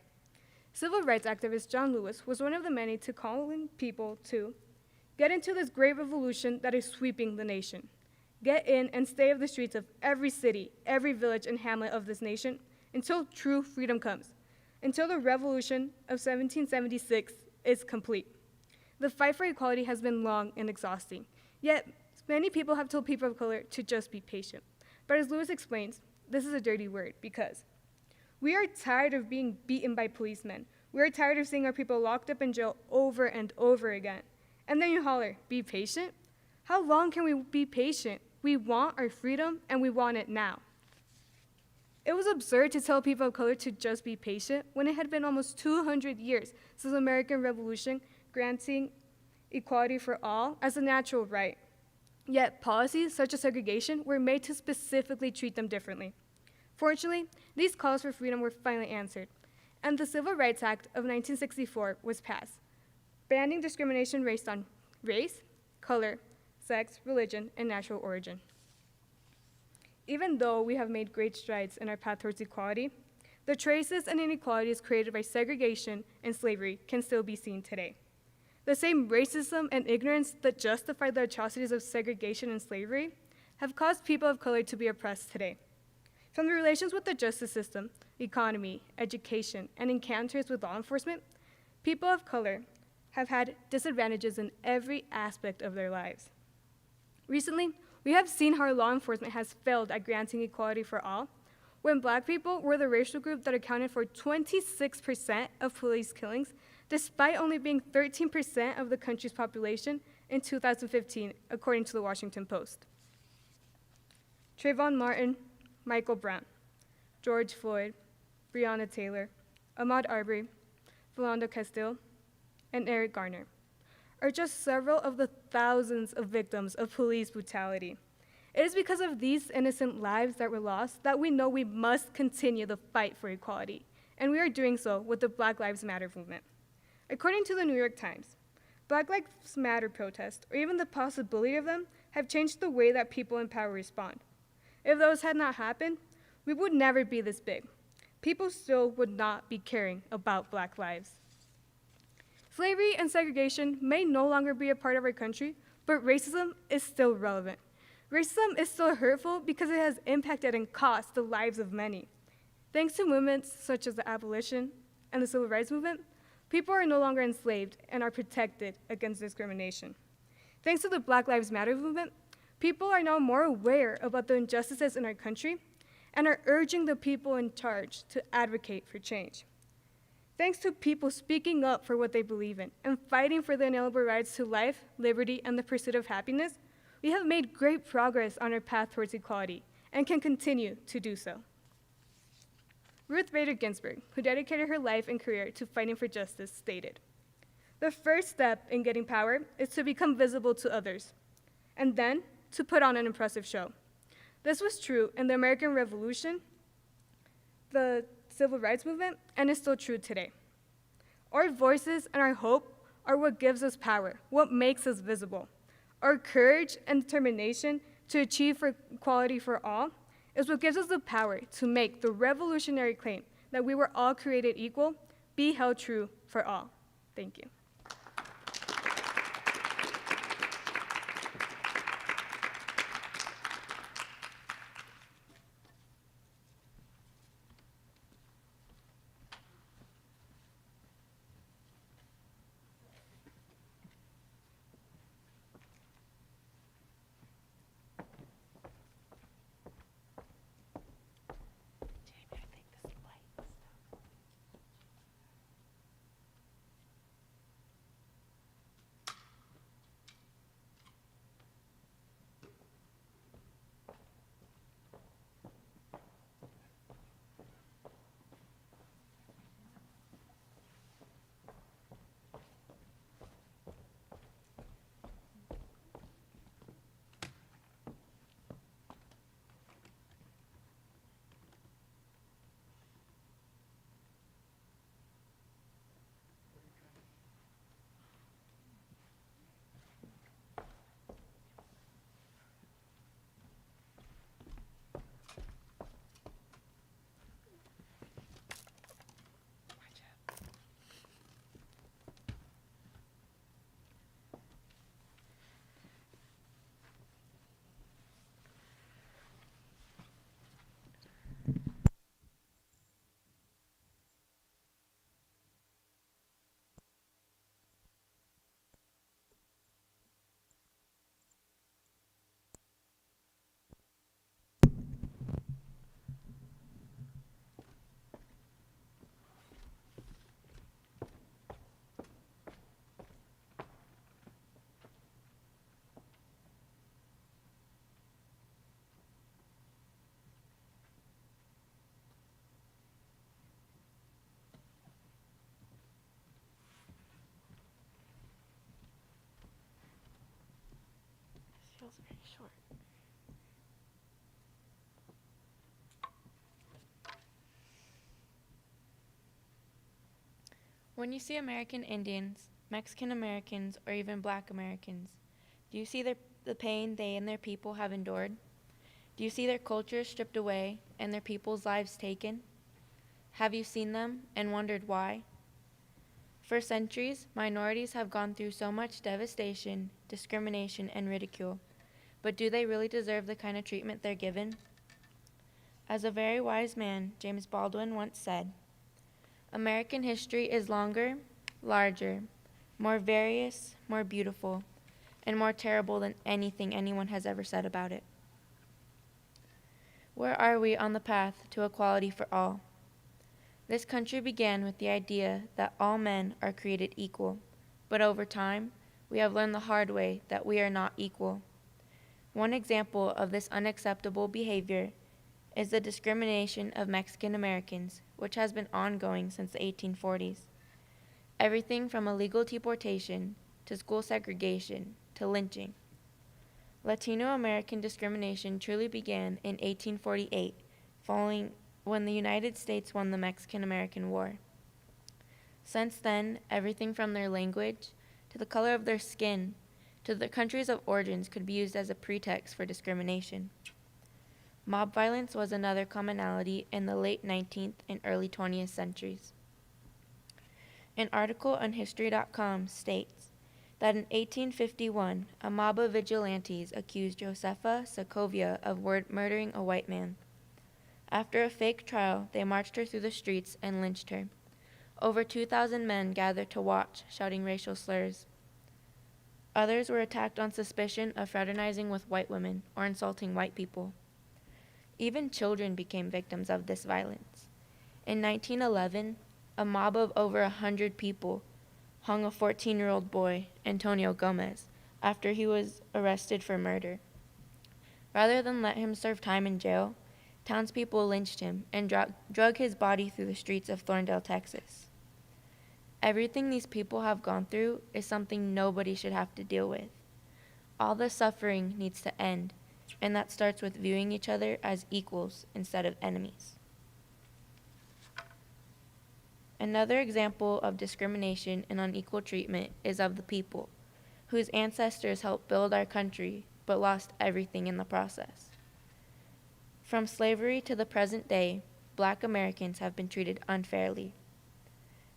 Civil rights activist John Lewis was one of the many to calling people to get into this great revolution that is sweeping the nation. get in and stay off the streets of every city, every village and hamlet of this nation until true freedom comes, until the revolution of 1776 is complete. The fight for equality has been long and exhausting, yet many people have told people of color to just be patient. But as Lewis explains, this is a dirty word because we are tired of being beaten by policemen. We are tired of seeing our people locked up in jail over and over again. And then you holler, be patient? How long can we be patient? We want our freedom and we want it now. It was absurd to tell people of color to just be patient when it had been almost 200 years since the American Revolution granting equality for all as a natural right. Yet policies such as segregation were made to specifically treat them differently. Fortunately, these calls for freedom were finally answered, and the Civil Rights Act of 1964 was passed, banning discrimination based on race, color, sex, religion, and natural origin. Even though we have made great strides in our path towards equality, the traces and inequalities created by segregation and slavery can still be seen today. The same racism and ignorance that justified the atrocities of segregation and slavery have caused people of color to be oppressed today. From the relations with the justice system, economy, education, and encounters with law enforcement, people of color have had disadvantages in every aspect of their lives. Recently, we have seen how law enforcement has failed at granting equality for all, when Black people were the racial group that accounted for 26% of police killings, despite only being 13% of the country's population in 2015, according to the Washington Post. Trayvon Martin, Michael Brown, George Floyd, Brianna Taylor, Ahmaud Arbery, Philando Castile, and Eric Garner are just several of the thousands of victims of police brutality. It is because of these innocent lives that were lost that we know we must continue the fight for equality, and we are doing so with the Black Lives Matter movement. According to the New York Times, Black Lives Matter protests, or even the possibility of them, have changed the way that people in power respond. If those had not happened, we would never be this big. People still would not be caring about Black lives. Slavery and segregation may no longer be a part of our country, but racism is still relevant. Racism is still hurtful because it has impacted and cost the lives of many. Thanks to movements such as the abolition and the civil rights movement, people are no longer enslaved and are protected against discrimination. Thanks to the Black Lives Matter movement, people are now more aware about the injustices in our country and are urging the people in charge to advocate for change. Thanks to people speaking up for what they believe in and fighting for the inalienable rights to life, liberty, and the pursuit of happiness, we have made great progress on our path towards equality and can continue to do so. Ruth Bader Ginsburg, who dedicated her life and career to fighting for justice, stated, "The first step in getting power is to become visible to others, and then to put on an impressive show." This was true in the American Revolution, the Civil Rights Movement, and is still true today. Our voices and our hope are what gives us power, what makes us visible. Our courage and determination to achieve equality for all is what gives us the power to make the revolutionary claim that we were all created equal be held true for all. Thank you. was very short. When you see American Indians, Mexican Americans, or even Black Americans, do you see the pain they and their people have endured? Do you see their culture stripped away and their people's lives taken? Have you seen them and wondered why? For centuries, minorities have gone through so much devastation, discrimination, and ridicule. But do they really deserve the kind of treatment they're given? As a very wise man, James Baldwin, once said, "American history is longer, larger, more various, more beautiful, and more terrible than anything anyone has ever said about it." Where are we on the path to equality for all? This country began with the idea that all men are created equal, but over time, we have learned the hard way that we are not equal. One example of this unacceptable behavior is the discrimination of Mexican Americans, which has been ongoing since the 1840s. Everything from illegal deportation to school segregation to lynching. Latino American discrimination truly began in 1848, following when the United States won the Mexican-American War. Since then, everything from their language to the color of their skin to their countries of origins could be used as a pretext for discrimination. Mob violence was another commonality in the late 19th and early 20th centuries. An article on History.com states that in 1851, a mob of vigilantes accused Josefa Segovia of murdering a white man. After a fake trial, they marched her through the streets and lynched her. Over 2,000 men gathered to watch, shouting racial slurs. Others were attacked on suspicion of fraternizing with white women or insulting white people. Even children became victims of this violence. In 1911, a mob of over 100 people hung a 14-year-old boy, Antonio Gomez, after he was arrested for murder. Rather than let him serve time in jail, townspeople lynched him and drug his body through the streets of Thorndale, Texas. Everything these people have gone through is something nobody should have to deal with. All the suffering needs to end, and that starts with viewing each other as equals instead of enemies. Another example of discrimination and unequal treatment is of the people, whose ancestors helped build our country but lost everything in the process. From slavery to the present day, Black Americans have been treated unfairly.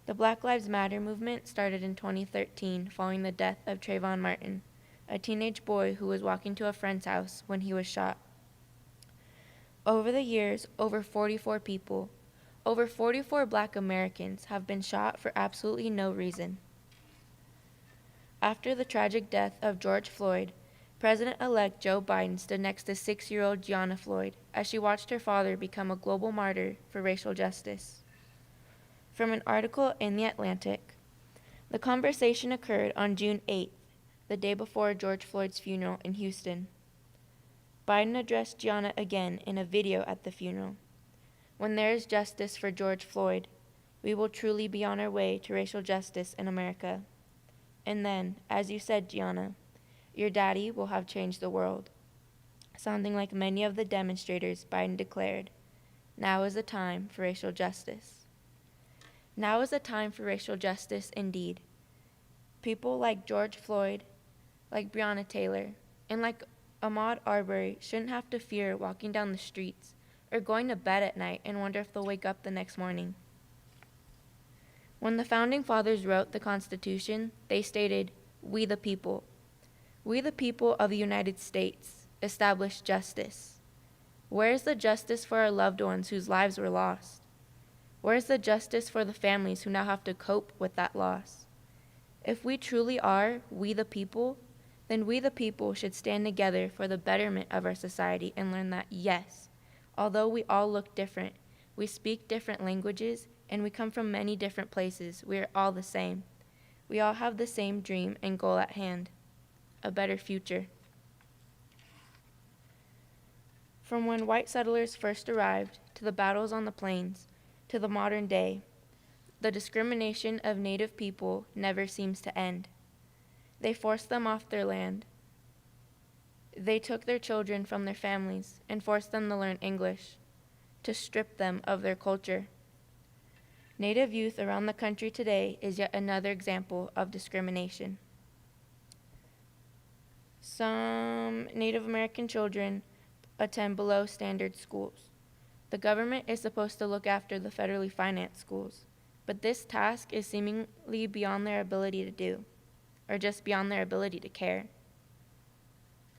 The Black Lives Matter movement started in 2013 following the death of Trayvon Martin, a teenage boy who was walking to a friend's house when he was shot. Over the years, over 44 Black Americans have been shot for absolutely no reason. After the tragic death of George Floyd, President-elect Joe Biden stood next to 6-year-old Gianna Floyd as she watched her father become a global martyr for racial justice. From an article in The Atlantic, the conversation occurred on June 8th, the day before George Floyd's funeral in Houston. Biden addressed Gianna again in a video at the funeral. "When there is justice for George Floyd, we will truly be on our way to racial justice in America. And then, as you said, Gianna, your daddy will have changed the world." Sounding like many of the demonstrators, Biden declared, "Now is the time for racial justice." Now is the time for racial justice indeed. People like George Floyd, like Brianna Taylor, and like Ahmaud Arbery shouldn't have to fear walking down the streets or going to bed at night and wonder if they'll wake up the next morning. When the Founding Fathers wrote the Constitution, they stated, "We the people. We the people of the United States establish justice." Where is the justice for our loved ones whose lives were lost? Where is the justice for the families who now have to cope with that loss? If we truly are we the people, then we the people should stand together for the betterment of our society and learn that, yes, although we all look different, we speak different languages, and we come from many different places, we are all the same. We all have the same dream and goal at hand, a better future. From when white settlers first arrived, to the battles on the plains, to the modern day, the discrimination of Native people never seems to end. They force them off their land. They took their children from their families and forced them to learn English, to strip them of their culture. Native youth around the country today is yet another example of discrimination. Some Native American children attend below standard schools. The government is supposed to look after the federally financed schools, but this task is seemingly beyond their ability to do, or just beyond their ability to care.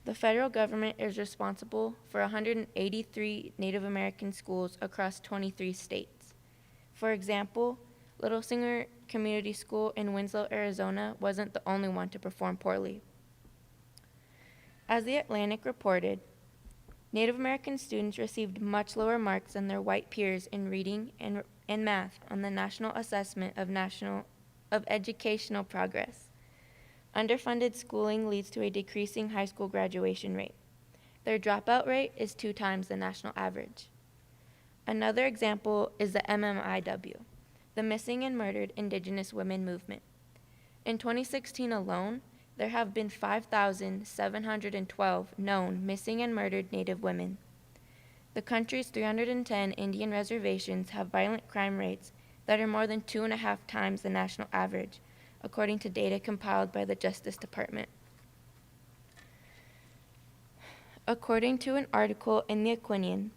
The federal government is responsible for 183 Native American schools across 23 states. For example, Little Singer Community School in Winslow, Arizona wasn't the only one to perform poorly. As The Atlantic reported, Native American students received much lower marks than their white peers in reading and math on the National Assessment of Educational Progress. Underfunded schooling leads to a decreasing high school graduation rate. Their dropout rate is 2 times the national average. Another example is the MMIW, the Missing and Murdered Indigenous Women Movement. In 2016 alone, there have been 5,712 known missing and murdered Native women. The country's 310 Indian reservations have violent crime rates that are more than 2.5 times the national average, according to data compiled by the Justice Department. According to an article in The Aquinian,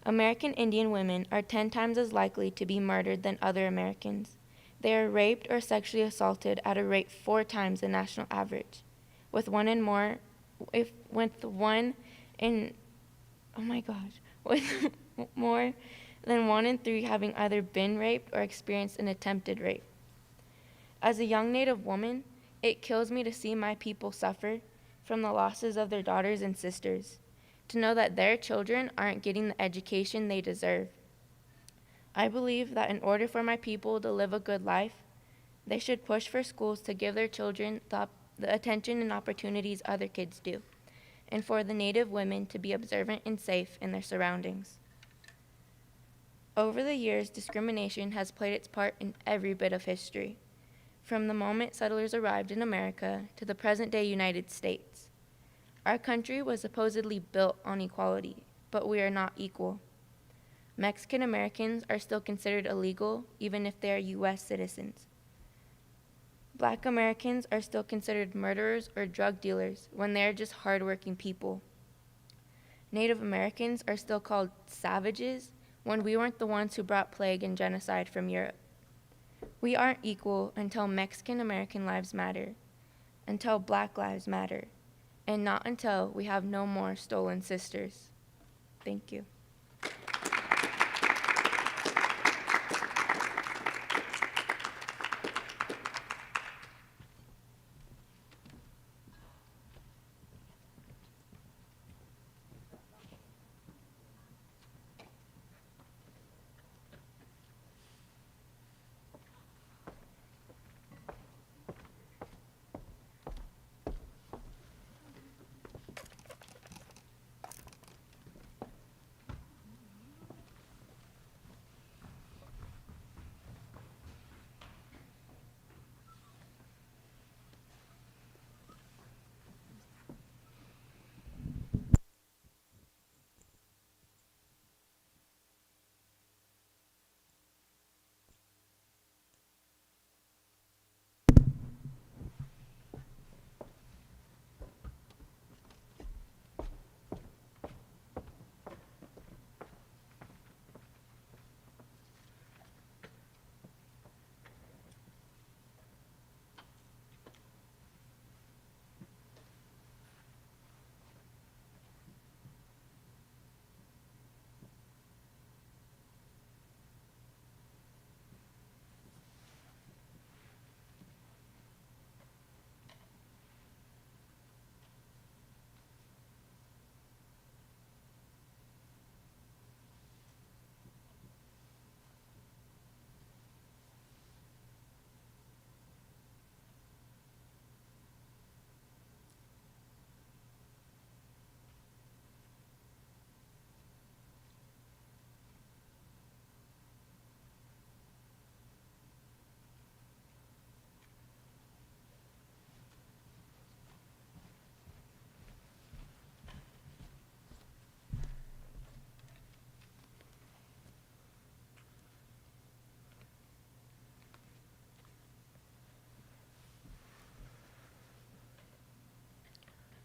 American Indian women are 10 times as likely to be murdered than other Americans. They are raped or sexually assaulted at a rate 4 times the national average, with more than 1 in 3 having either been raped or experienced an attempted rape. As a young Native woman, it kills me to see my people suffer from the losses of their daughters and sisters, to know that their children aren't getting the education they deserve. I believe that in order for my people to live a good life, they should push for schools to give their children the attention and opportunities other kids do, and for the Native women to be observant and safe in their surroundings. Over the years, discrimination has played its part in every bit of history, from the moment settlers arrived in America to the present-day United States. Our country was supposedly built on equality, but we are not equal. Mexican Americans are still considered illegal, even if they are U.S. citizens. Black Americans are still considered murderers or drug dealers when they are just hardworking people. Native Americans are still called savages when we weren't the ones who brought plague and genocide from Europe. We aren't equal until Mexican American lives matter, until Black lives matter, and not until we have no more stolen sisters. Thank you.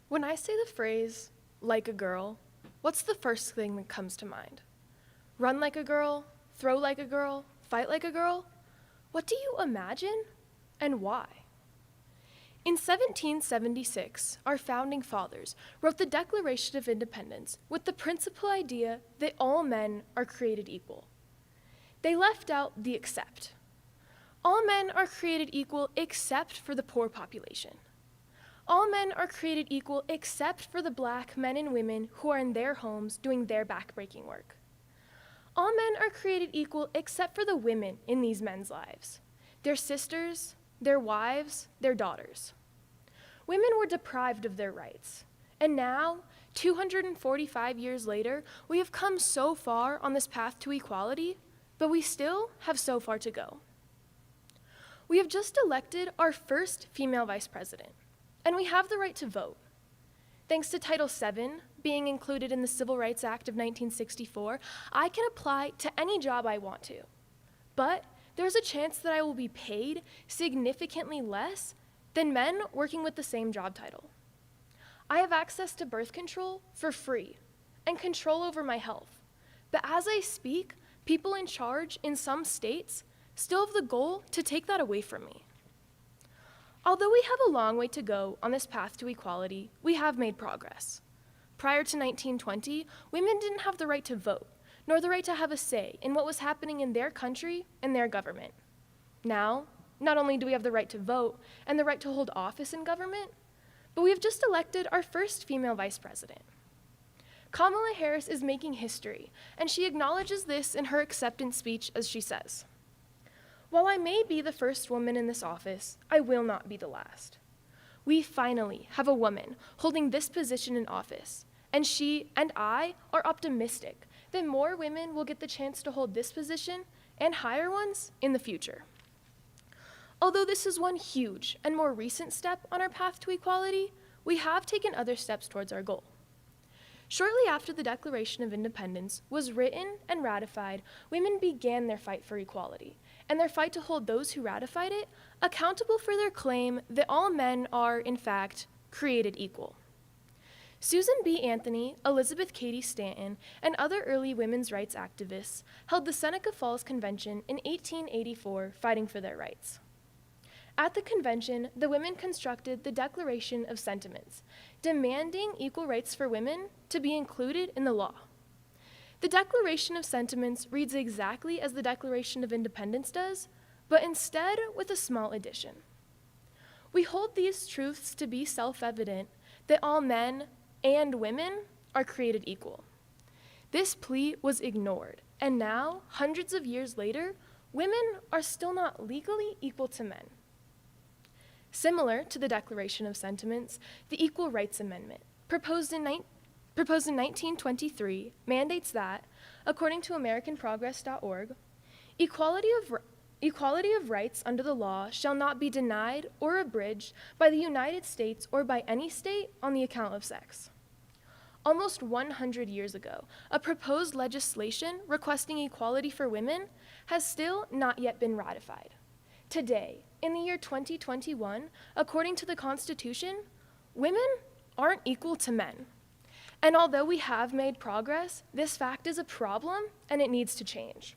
When I say the phrase, like a girl, what's the first thing that comes to mind? Run like a girl, throw like a girl, fight like a girl? What do you imagine, and why? In 1776, our founding fathers wrote the Declaration of Independence with the principal idea that all men are created equal. They left out the except. All men are created equal except for the poor population. All men are created equal except for the black men and women who are in their homes doing their backbreaking work. All men are created equal except for the women in these men's lives, their sisters, their wives, their daughters. Women were deprived of their rights, and now, 245 years later, we have come so far on this path to equality, but we still have so far to go. We have just elected our first female vice president, and we have the right to vote. Thanks to Title VII being included in the Civil Rights Act of 1964, I can apply to any job I want to. But there's a chance that I will be paid significantly less than men working with the same job title. I have access to birth control for free and control over my health. But as I speak, people in charge in some states still have the goal to take that away from me. Although we have a long way to go on this path to equality, we have made progress. Prior to 1920, women didn't have the right to vote, nor the right to have a say in what was happening in their country and their government. Now, not only do we have the right to vote and the right to hold office in government, but we have just elected our first female vice president. Kamala Harris is making history, and she acknowledges this in her acceptance speech as she says, "While I may be the first woman in this office, I will not be the last. We finally have a woman holding this position in office, and she and I are optimistic that more women will get the chance to hold this position and higher ones in the future." Although this is one huge and more recent step on our path to equality, we have taken other steps towards our goal. Shortly after the Declaration of Independence was written and ratified, women began their fight for equality, and their fight to hold those who ratified it accountable for their claim that all men are, in fact, created equal. Susan B. Anthony, Elizabeth Cady Stanton, and other early women's rights activists held the Seneca Falls Convention in 1884 fighting for their rights. At the convention, the women constructed the Declaration of Sentiments, demanding equal rights for women to be included in the law. The Declaration of Sentiments reads exactly as the Declaration of Independence does, but instead with a small addition. We hold these truths to be self-evident that all men and women are created equal. This plea was ignored, and now, hundreds of years later, women are still not legally equal to men. Similar to the Declaration of Sentiments, the Equal Rights Amendment, proposed in 1923, mandates that, according to AmericanProgress.org, equality of rights under the law shall not be denied or abridged by the United States or by any state on the account of sex. Almost 100 years ago, a proposed legislation requesting equality for women has still not yet been ratified. Today, in the year 2021, according to the Constitution, women aren't equal to men. And although we have made progress, this fact is a problem and it needs to change.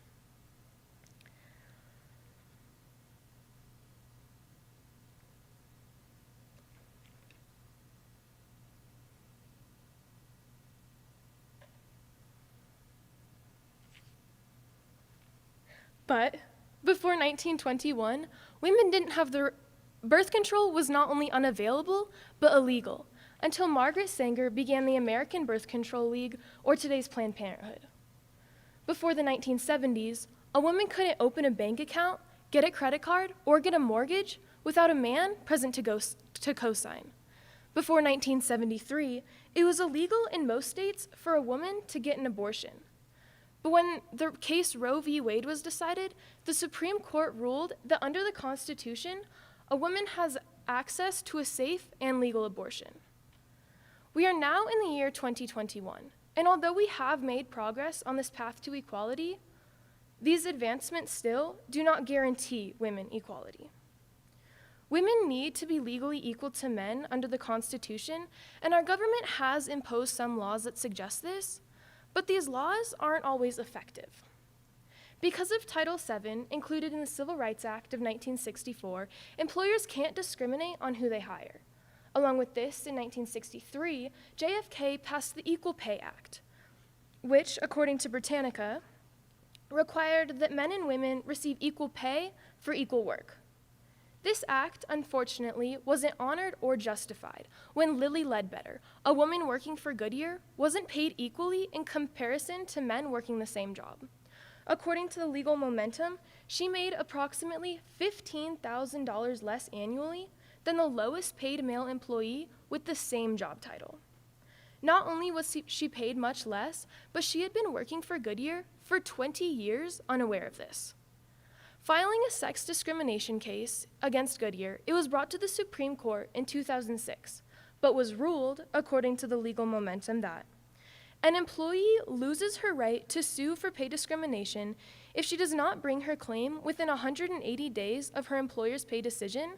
But before 1921, women didn't have birth control was not only unavailable, but illegal, until Margaret Sanger began the American Birth Control League, or today's Planned Parenthood. Before the 1970s, a woman couldn't open a bank account, get a credit card, or get a mortgage without a man present to co-sign. Before 1973, it was illegal in most states for a woman to get an abortion. But when the case Roe v. Wade was decided, the Supreme Court ruled that under the Constitution, a woman has access to a safe and legal abortion. We are now in the year 2021, and although we have made progress on this path to equality, these advancements still do not guarantee women equality. Women need to be legally equal to men under the Constitution, and our government has imposed some laws that suggest this, but these laws aren't always effective. Because of Title VII, included in the Civil Rights Act of 1964, employers can't discriminate on who they hire. Along with this, in 1963, JFK passed the Equal Pay Act, which, according to Britannica, required that men and women receive equal pay for equal work. This act, unfortunately, wasn't honored or justified when Lilly Ledbetter, a woman working for Goodyear, wasn't paid equally in comparison to men working the same job. According to the Legal Momentum, she made approximately $15,000 less annually than the lowest paid male employee with the same job title. Not only was she paid much less, but she had been working for Goodyear for 20 years unaware of this. Filing a sex discrimination case against Goodyear, it was brought to the Supreme Court in 2006, but was ruled, according to the Legal Momentum, that an employee loses her right to sue for pay discrimination if she does not bring her claim within 180 days of her employer's pay decision,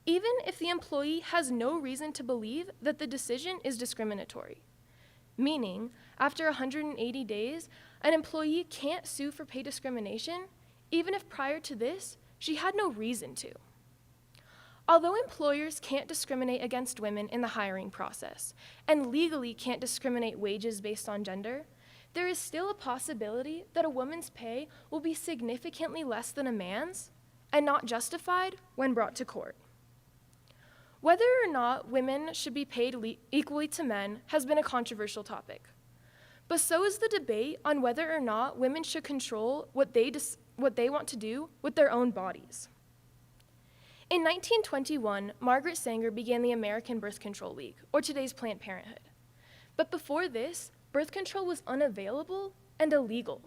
even if the employee has no reason to believe that the decision is discriminatory. Meaning, after 180 days, an employee can't sue for pay discrimination, even if prior to this, she had no reason to. Although employers can't discriminate against women in the hiring process, and legally can't discriminate wages based on gender, there is still a possibility that a woman's pay will be significantly less than a man's, and not justified when brought to court. Whether or not women should be paid equally to men has been a controversial topic. But so is the debate on whether or not women should control what they want to do with their own bodies. In 1921, Margaret Sanger began the American Birth Control League, or today's Planned Parenthood. But before this, birth control was unavailable and illegal.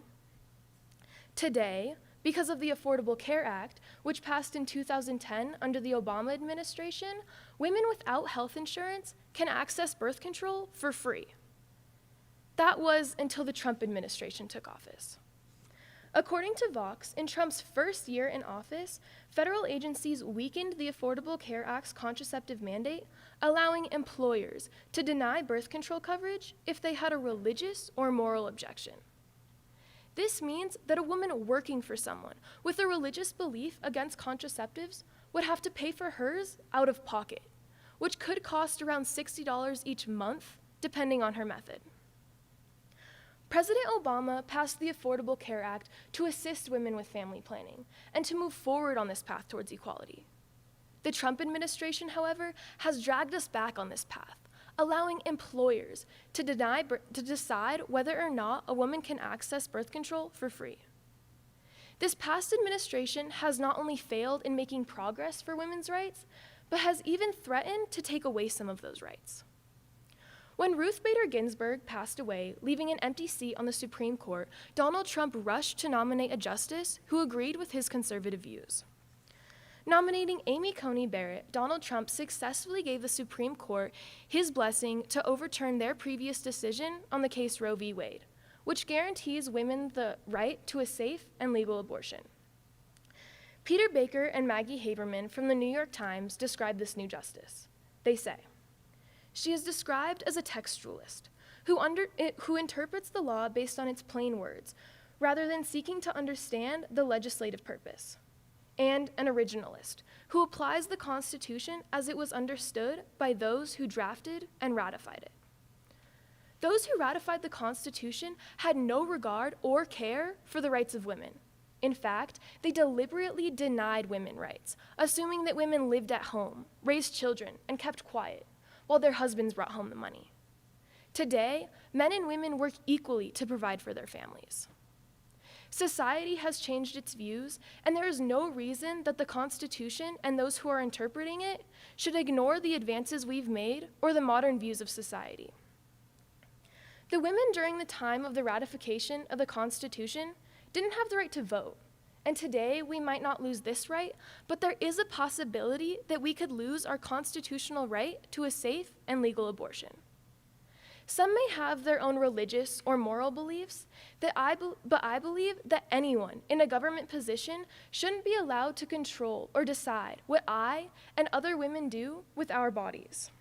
Today, because of the Affordable Care Act, which passed in 2010 under the Obama administration, women without health insurance can access birth control for free. That was until the Trump administration took office. According to Vox, in Trump's first year in office, federal agencies weakened the Affordable Care Act's contraceptive mandate, allowing employers to deny birth control coverage if they had a religious or moral objection. This means that a woman working for someone with a religious belief against contraceptives would have to pay for hers out of pocket, which could cost around $60 each month, depending on her method. President Obama passed the Affordable Care Act to assist women with family planning and to move forward on this path towards equality. The Trump administration, however, has dragged us back on this path, allowing employers to decide whether or not a woman can access birth control for free. This past administration has not only failed in making progress for women's rights, but has even threatened to take away some of those rights. When Ruth Bader Ginsburg passed away, leaving an empty seat on the Supreme Court, Donald Trump rushed to nominate a justice who agreed with his conservative views. Nominating Amy Coney Barrett, Donald Trump successfully gave the Supreme Court his blessing to overturn their previous decision on the case Roe v. Wade, which guarantees women the right to a safe and legal abortion. Peter Baker and Maggie Haberman from the New York Times describe this new justice. They say, "She is described as a textualist who interprets the law based on its plain words, rather than seeking to understand the legislative purpose, and an originalist who applies the Constitution as it was understood by those who drafted and ratified it. Those who ratified the Constitution had no regard or care for the rights of women. In fact, they deliberately denied women rights, assuming that women lived at home, raised children, and kept quiet, while their husbands brought home the money. Today, men and women work equally to provide for their families. Society has changed its views, and there is no reason that the Constitution and those who are interpreting it should ignore the advances we've made or the modern views of society. The women during the time of the ratification of the Constitution didn't have the right to vote, and today we might not lose this right, but there is a possibility that we could lose our constitutional right to a safe and legal abortion. Some may have their own religious or moral beliefs, but I believe that anyone in a government position shouldn't be allowed to control or decide what I and other women do with our bodies.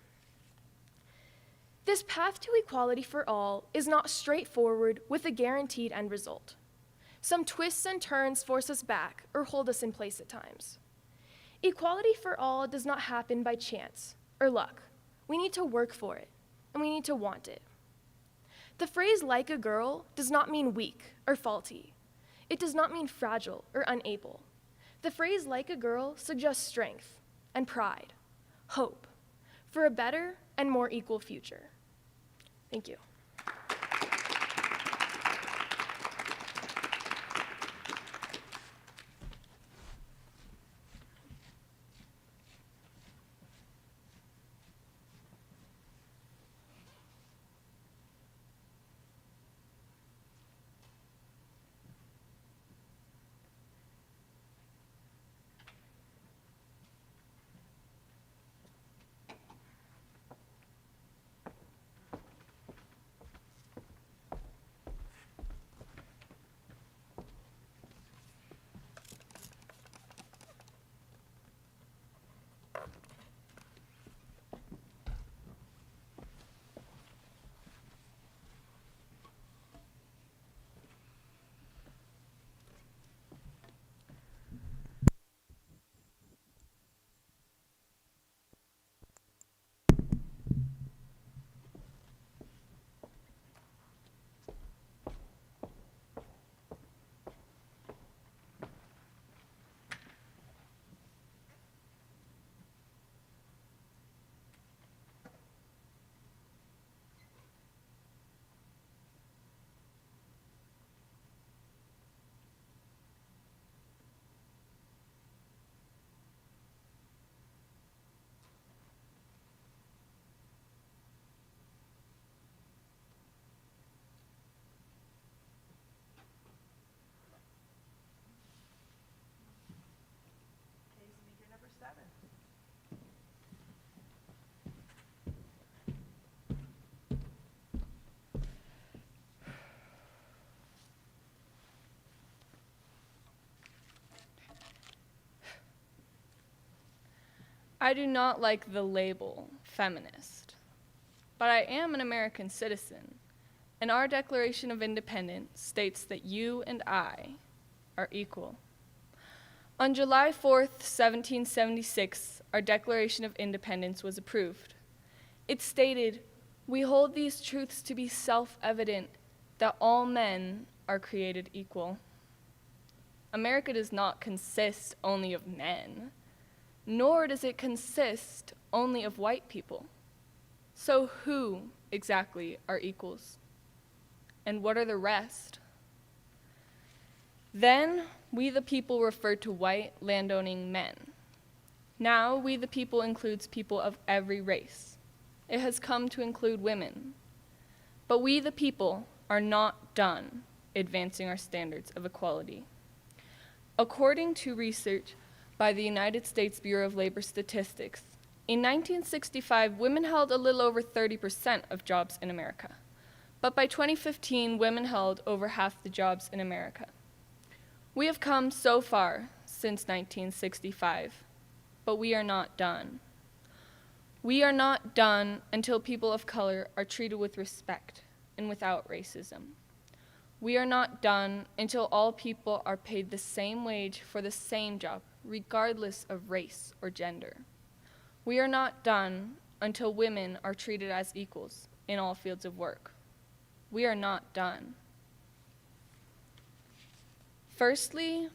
This path to equality for all is not straightforward with a guaranteed end result. Some twists and turns force us back or hold us in place at times. Equality for all does not happen by chance or luck. We need to work for it, and we need to want it. The phrase "like a girl" does not mean weak or faulty. It does not mean fragile or unable. The phrase "like a girl" suggests strength and pride, hope, for a better and more equal future. Thank you. I do not like the label feminist, but I am an American citizen, and our Declaration of Independence states that you and I are equal. On July 4th, 1776, our Declaration of Independence was approved. It stated, "We hold these truths to be self-evident, that all men are created equal." America does not consist only of men, nor does it consist only of white people. So who exactly are equals? And what are the rest? Then, we the people referred to white landowning men. Now, we the people includes people of every race. It has come to include women. But we the people are not done advancing our standards of equality. According to research by the United States Bureau of Labor Statistics, in 1965, women held a little over 30% of jobs in America. But by 2015, women held over half the jobs in America. We have come so far since 1965, but we are not done. We are not done until people of color are treated with respect and without racism. We are not done until all people are paid the same wage for the same job, regardless of race or gender. We are not done until women are treated as equals in all fields of work. We are not done. Firstly,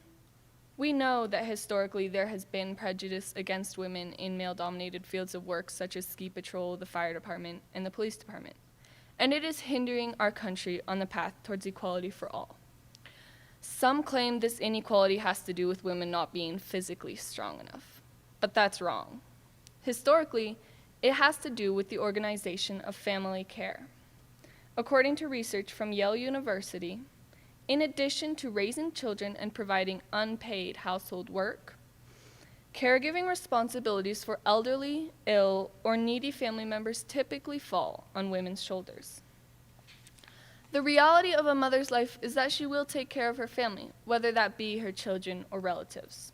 we know that historically there has been prejudice against women in male-dominated fields of work such as ski patrol, the fire department, and the police department, and it is hindering our country on the path towards equality for all. Some claim this inequality has to do with women not being physically strong enough, but that's wrong. Historically, it has to do with the organization of family care. According to research from Yale University, in addition to raising children and providing unpaid household work, caregiving responsibilities for elderly, ill, or needy family members typically fall on women's shoulders. The reality of a mother's life is that she will take care of her family, whether that be her children or relatives.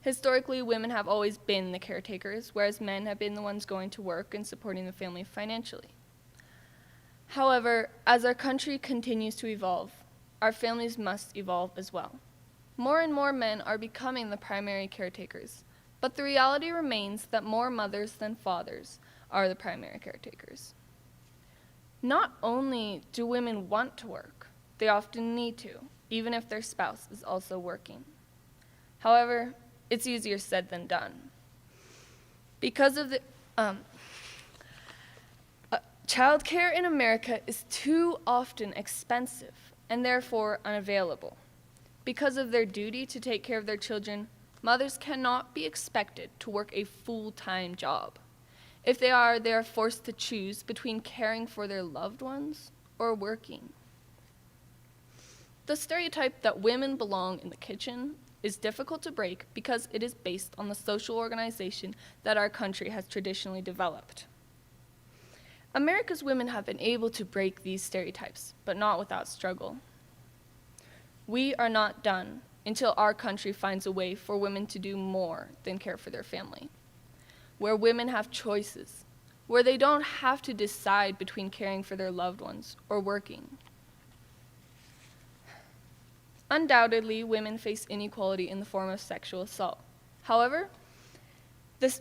Historically, women have always been the caretakers, whereas men have been the ones going to work and supporting the family financially. However, as our country continues to evolve, our families must evolve as well. More and more men are becoming the primary caretakers, but the reality remains that more mothers than fathers are the primary caretakers. Not only do women want to work, they often need to, even if their spouse is also working. However, it's easier said than done. Because of the childcare in America is too often expensive and therefore unavailable. Because of their duty to take care of their children, mothers cannot be expected to work a full-time job. If they are forced to choose between caring for their loved ones or working. The stereotype that women belong in the kitchen is difficult to break because it is based on the social organization that our country has traditionally developed. America's women have been able to break these stereotypes, but not without struggle. We are not done until our country finds a way for women to do more than care for their family, where women have choices, where they don't have to decide between caring for their loved ones or working. Undoubtedly, women face inequality in the form of sexual assault. However,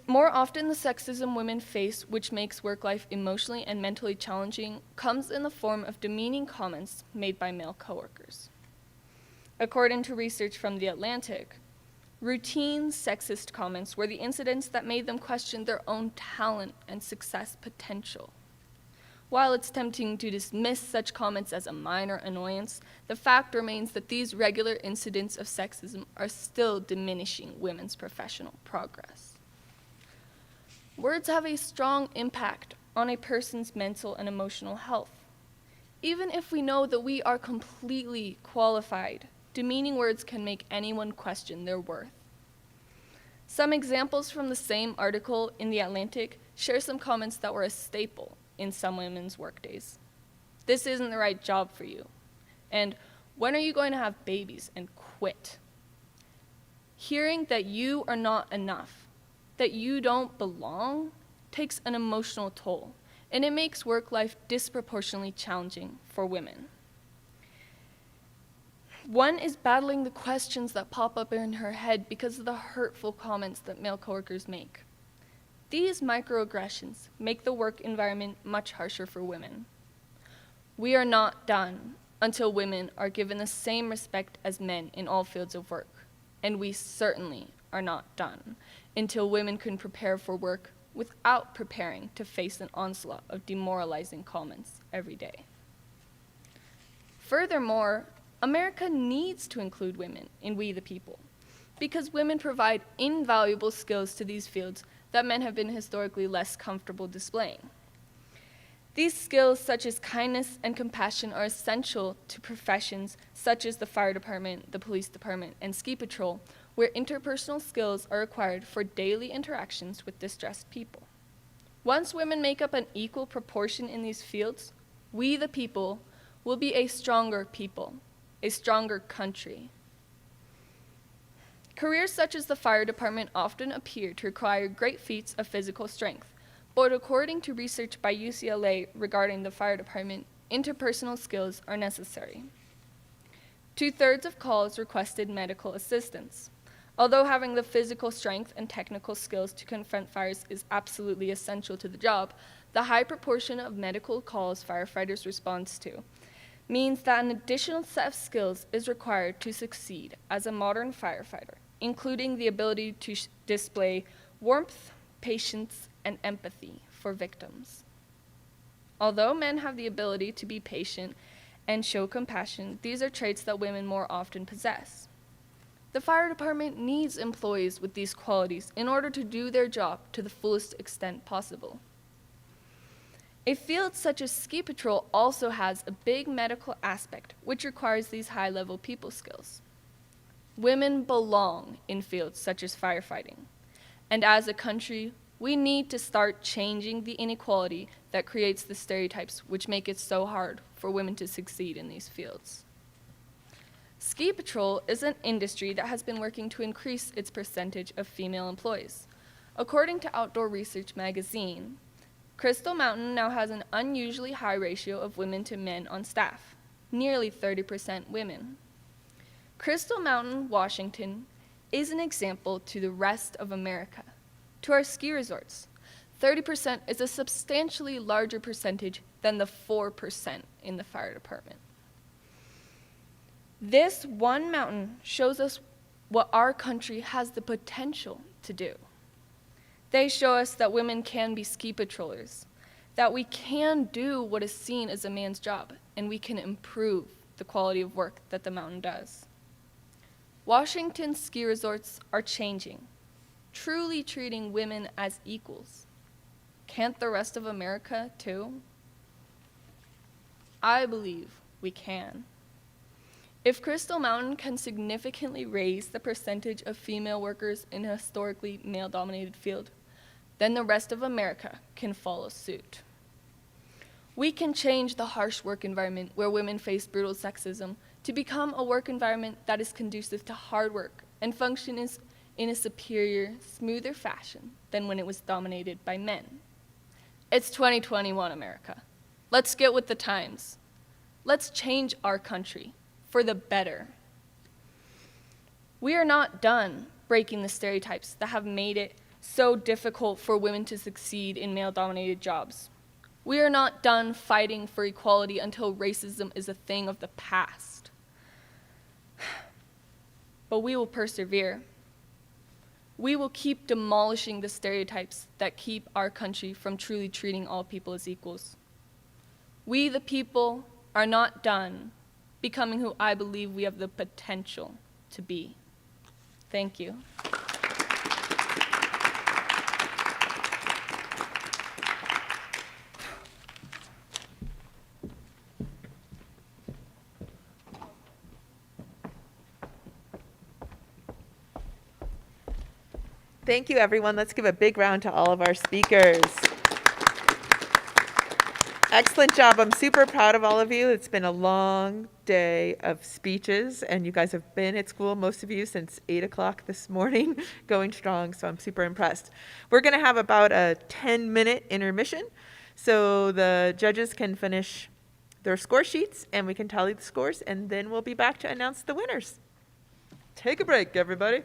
more often the sexism women face, which makes work life emotionally and mentally challenging, comes in the form of demeaning comments made by male coworkers. According to research from The Atlantic, routine sexist comments were the incidents that made them question their own talent and success potential. While it's tempting to dismiss such comments as a minor annoyance, the fact remains that these regular incidents of sexism are still diminishing women's professional progress. Words have a strong impact on a person's mental and emotional health. Even if we know that we are completely qualified, demeaning words can make anyone question their worth. Some examples from the same article in The Atlantic share some comments that were a staple in some women's workdays. This isn't the right job for you. And when are you going to have babies and quit? Hearing that you are not enough, that you don't belong, takes an emotional toll, and it makes work life disproportionately challenging for women. One is battling the questions that pop up in her head because of the hurtful comments that male coworkers make. These microaggressions make the work environment much harsher for women. We are not done until women are given the same respect as men in all fields of work, and we certainly are not done until women can prepare for work without preparing to face an onslaught of demoralizing comments every day. Furthermore, America needs to include women in We the People, because women provide invaluable skills to these fields that men have been historically less comfortable displaying. These skills, such as kindness and compassion, are essential to professions such as the fire department, the police department, and ski patrol, where interpersonal skills are required for daily interactions with distressed people. Once women make up an equal proportion in these fields, we the people will be a stronger people, a stronger country. Careers such as the fire department often appear to require great feats of physical strength, but according to research by UCLA regarding the fire department, interpersonal skills are necessary. 2/3 of calls requested medical assistance. Although having the physical strength and technical skills to confront fires is absolutely essential to the job, the high proportion of medical calls firefighters respond to means that an additional set of skills is required to succeed as a modern firefighter, including the ability to display warmth, patience, and empathy for victims. Although men have the ability to be patient and show compassion, these are traits that women more often possess. The fire department needs employees with these qualities in order to do their job to the fullest extent possible. A field such as ski patrol also has a big medical aspect, which requires these high-level people skills. Women belong in fields such as firefighting, and as a country, We need to start changing the inequality that creates the stereotypes which make it so hard for women to succeed in these fields. Ski patrol is an industry that has been working to increase its percentage of female employees. According to Outdoor Research magazine, Crystal Mountain now has an unusually high ratio of women to men on staff, nearly 30% women. Crystal Mountain, Washington, is an example to the rest of America, to our ski resorts. 30% is a substantially larger percentage than the 4% in the fire department. This one mountain shows us what our country has the potential to do. They show us that women can be ski patrollers, that we can do what is seen as a man's job, and we can improve the quality of work that the mountain does. Washington's ski resorts are changing, truly treating women as equals. Can't the rest of America too? I believe we can. If Crystal Mountain can significantly raise the percentage of female workers in a historically male-dominated field, then the rest of America can follow suit. We can change the harsh work environment where women face brutal sexism to become a work environment that is conducive to hard work and functions in a superior, smoother fashion than when it was dominated by men. It's 2021 America. Let's get with the times. Let's change our country for the better. We are not done breaking the stereotypes that have made it so difficult for women to succeed in male-dominated jobs. We are not done fighting for equality until racism is a thing of the past. But we will persevere. We will keep demolishing the stereotypes that keep our country from truly treating all people as equals. We, the people, are not done becoming who I believe we have the potential to be. Thank you. Thank you, everyone. Let's give a big round to all of our speakers. Excellent job. I'm super proud of all of you. It's been a long day of speeches, and you guys have been at school, most of you, since 8 o'clock this morning, going strong, so I'm super impressed. We're going to have about a 10-minute intermission, so the judges can finish their score sheets, and we can tally the scores, and then we'll be back to announce the winners. Take a break, everybody.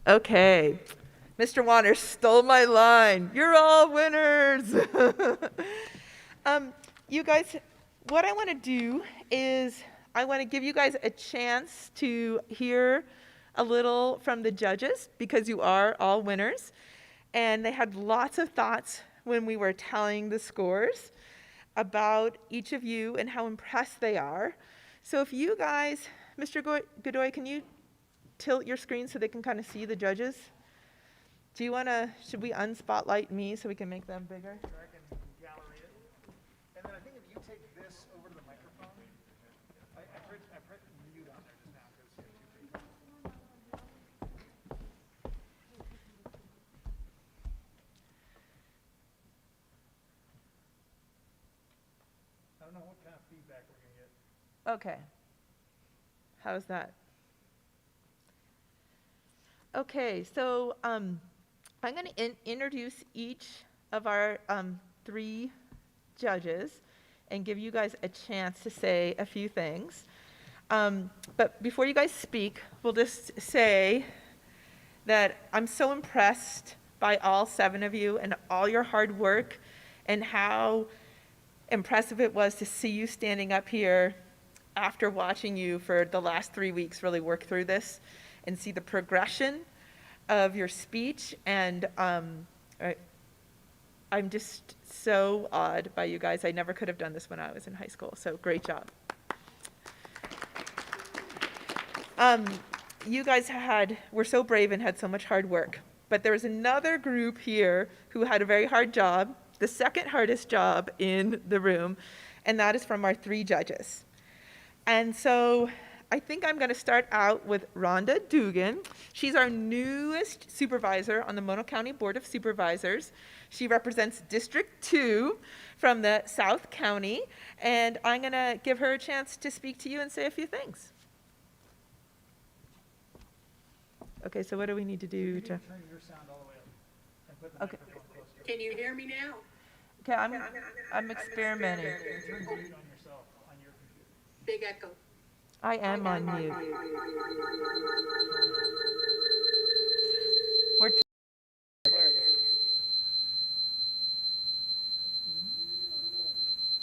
Okay. Mr. Warner stole my line. You're all winners. You guys, what I want to do is I want to give you guys a chance to hear a little from the judges because you are all winners. And they had lots of thoughts when we were telling the scores about each of you and how impressed they are. So if you guys, Mr. Godoy, can you tilt your screen so they can kind of see the judges? Do you want to, should we unspotlight me so we can make them bigger? Sure, I can gallery it. And then I think if you take this over to the microphone, I press mute on there just now because you're too big. I don't know what kind of feedback we're going to get. Okay. How's that? Okay, so I'm going to introduce each of our 3 judges and give you guys a chance to say a few things. But before you guys speak, we'll just say that I'm so impressed by all 7 of you and all your hard work and how impressive it was to see you standing up here after watching you for the last 3 weeks really work through this and see the progression of your speech. And I'm just so awed by you guys. I never could have done this when I was in high school, so great job. You guys were so brave and had so much hard work. But there was another group here who had a very hard job, the second hardest job in the room, and that is from our 3 judges. And so I think I'm going to start out with Rhonda Dugan. She's our newest supervisor on the Mono County Board of Supervisors. She represents District 2 from the South County, and I'm going to give her a chance to speak to you and say a few things. Okay, so what do we need to do You need to... to turn your sound all the way up and put the Okay. microphone closer. Can you hear me now? Okay, I'm experimenting. And turn mute on yourself on your computer. Big echo. I am on mute. We're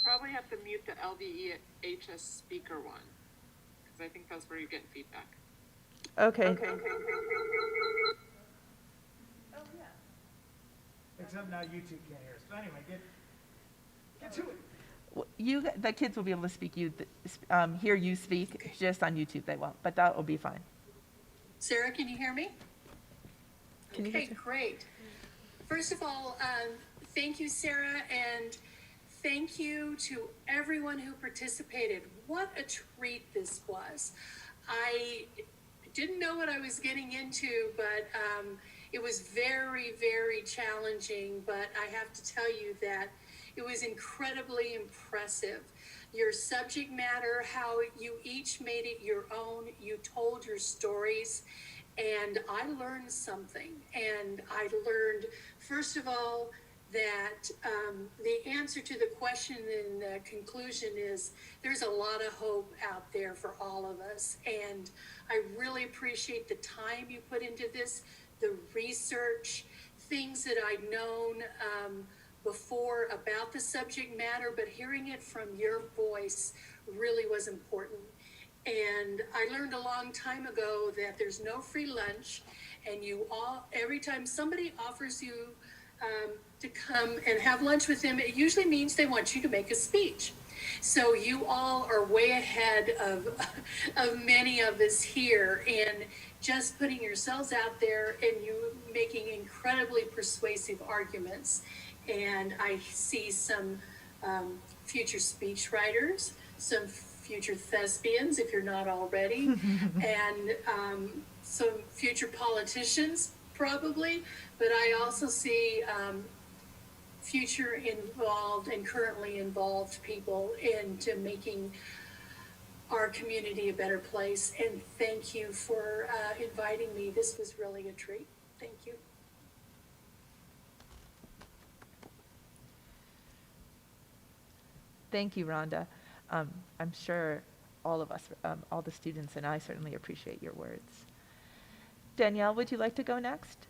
Probably have to mute the LVHS speaker one, because I think that's where you're getting feedback. okay. Except now YouTube can't hear us. But anyway, get to it. The kids will be able to hear you speak. Just on YouTube they won't, but that will be fine. Sarah, can you hear me? Can you Okay, hear- great. First of all, thank you, Sarah, and thank you to everyone who participated. What a treat this was. I didn't know what I was getting into, but it was very, very challenging. But I have to tell you that it was incredibly impressive. Your subject matter, how you each made it your own, you told your stories, and I learned something. And I learned, first of all, that the answer to the question and the conclusion is there's a lot of hope out there for all of us. And I really appreciate the time you put into this, the research, things that I'd known before about the subject matter, but hearing it from your voice really was important. And I learned a long time ago that there's no free lunch, and every time somebody offers you to come and have lunch with them, it usually means they want you to make a speech. So you all are way ahead of many of us here in just putting yourselves out there and you making incredibly persuasive arguments. And I see some future speechwriters, some future thespians, if you're not already, and some future politicians, probably. But I also see future involved and currently involved people into making our community a better place. And thank you for inviting me. This was really a treat. Thank you. Thank you, Rhonda. I'm sure all of us, all the students and I certainly appreciate your words. Danielle, would you like to go next?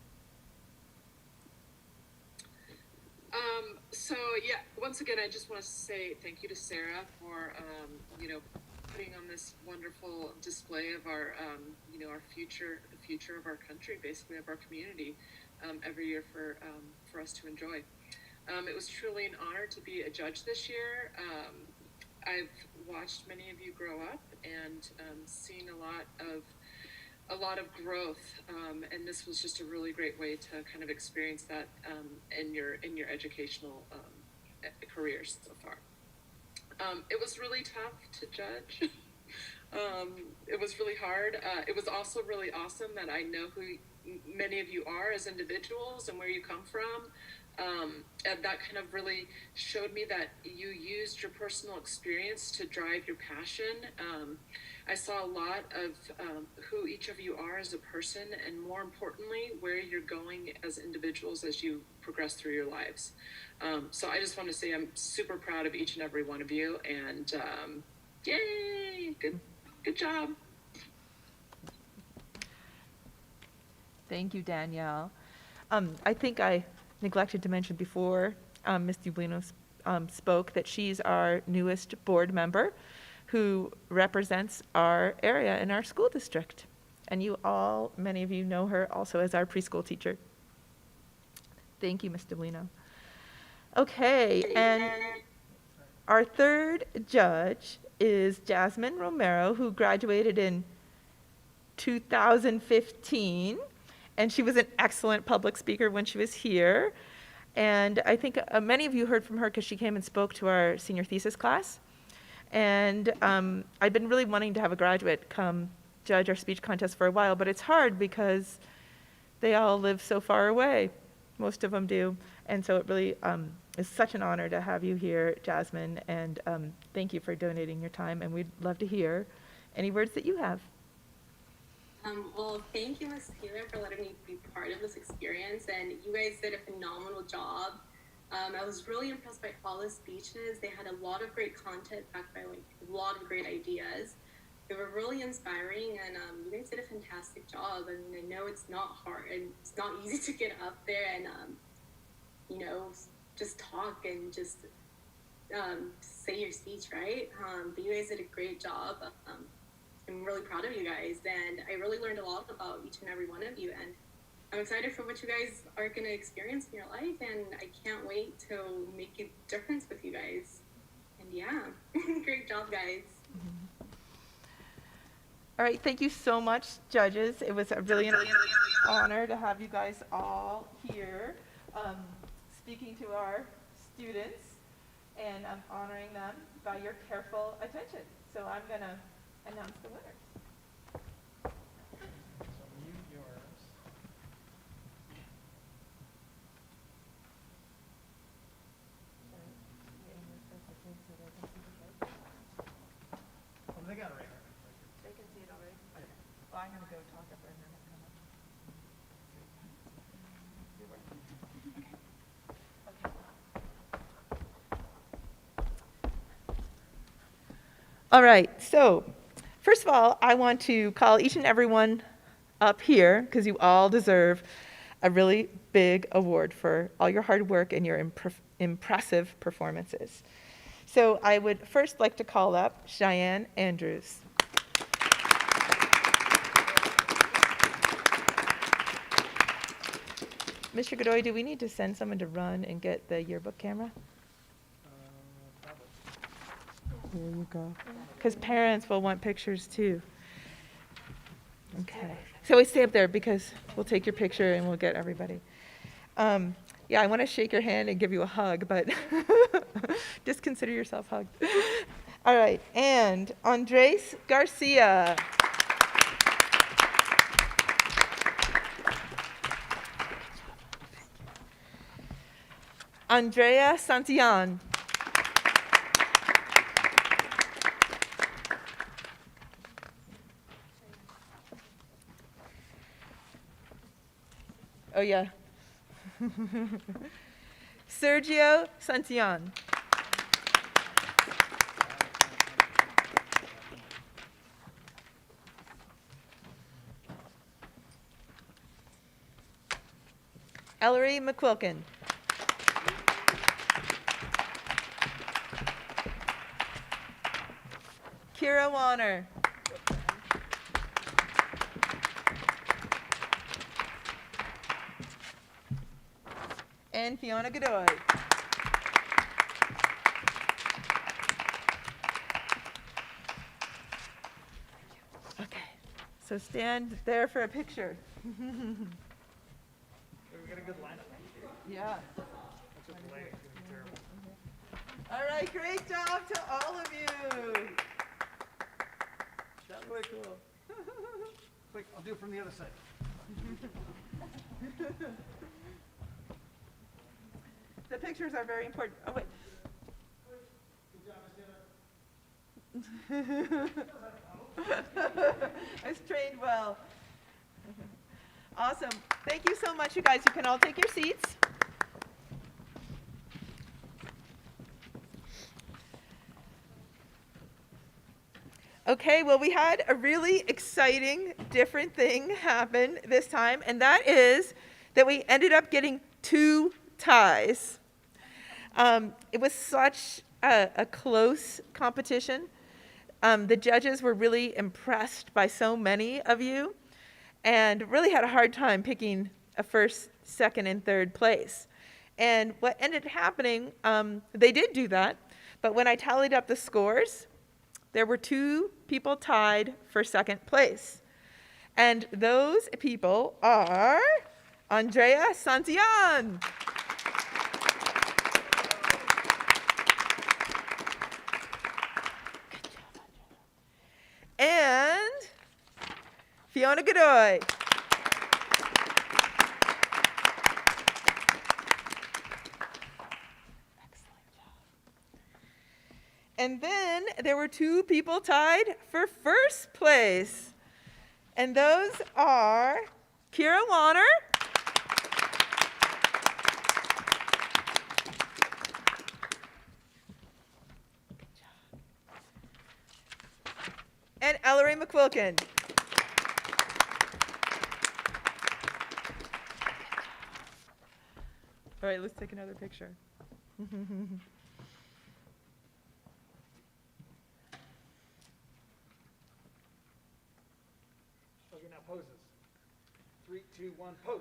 So yeah, once again, I just want to say thank you to Sarah for, putting on this wonderful display of our, our future, the future of our country, basically of our community, every year for us to enjoy. It was truly an honor to be a judge this year. I've watched many of you grow up and seen a lot of growth, and this was just a really great way to kind of experience that in your educational careers so far. It was really tough to judge. It was really hard. It was also really awesome that I know who many of you are as individuals and where you come from. And that kind of really showed me that you used your personal experience to drive your passion. I saw a lot of who each of you are as a person, and more importantly, where you're going as individuals as you progress through your lives. So I just want to say I'm super proud of each and every one of you, and yay, good job. Thank you, Danielle. I think I neglected to mention before Ms. Dublino spoke that she's our newest board member who represents our area in our school district. And many of you know her also as our preschool teacher. Thank you, Ms. Dublino. Okay, and our third judge is Jasmine Romero, who graduated in 2015. And she was an excellent public speaker when she was here. And I think many of you heard from her because she came and spoke to our senior thesis class. And I've been really wanting to have a graduate come judge our speech contest for a while, but it's hard because they all live so far away. Most of them do. And so it really is such an honor to have you here, Jasmine. And thank you for donating your time. And we'd love to hear any words that you have. Well, thank you, Ms. Taylor, for letting me be part of this experience, and you guys did a phenomenal job. I was really impressed by all the speeches. They had a lot of great content backed by a lot of great ideas. They were really inspiring, and you guys did a fantastic job. I mean, I know it's not hard and it's not easy to get up there and, just talk and just say your speech, right? But you guys did a great job. I'm really proud of you guys, and I really learned a lot about each and every one of you, and I'm excited for what you guys are going to experience in your life, and I can't wait to make a difference with you guys. And yeah, great job, guys. Mm-hmm. All right, thank you so much, judges. It was a really an honor to have you guys all here speaking to our students, and I'm honoring them by your careful attention. So I'm going to announce the winners. So mute yours. Oh, they got it right here. They can see it already? Okay. Well, I'm going to go talk up there and then come up. You're working. Okay. All right, so first of all, I want to call each and everyone up here because you all deserve a really big award for all your hard work and your impressive performances. So I would first like to call up Cheyenne Andrews. Mr. Godoy, do we need to send someone to run and get the yearbook camera? There you go. Because parents will want pictures too. Okay. So we stay up there because we'll take your picture and we'll get everybody. Yeah, I want to shake your hand and give you a hug, but just consider yourself hugged. All right. And Andres Garcia. Andrea Santillan. Oh, yeah. Sergio Santillan. Ellery McQuilkin. Kira Warner. And Fiona Godoy. Okay, so stand there for a picture. We got a good lineup. Yeah. That's what the lighting's gonna be terrible. All right, great job to all of you. That was cool. Quick, I'll do it from the other side. The pictures are very important. Oh, wait. I was trained well. Awesome. Thank you so much, you guys. You can all take your seats. Okay, well, we had a really exciting, different thing happen this time, and that is that we ended up getting 2 ties. It was such a close competition. The judges were really impressed by so many of you and really had a hard time picking a first, second, and third place. And what ended happening, they did do that, but when I tallied up the scores, there were 2 people tied for second place. And those people are Andrea Santillan. And Fiona Godoy. And then there were 2 people tied for first place. And those are Kira Warner and Ellery McQuilkin. All right, let's take another picture. Okay, now poses. 3, 2, 1, pose.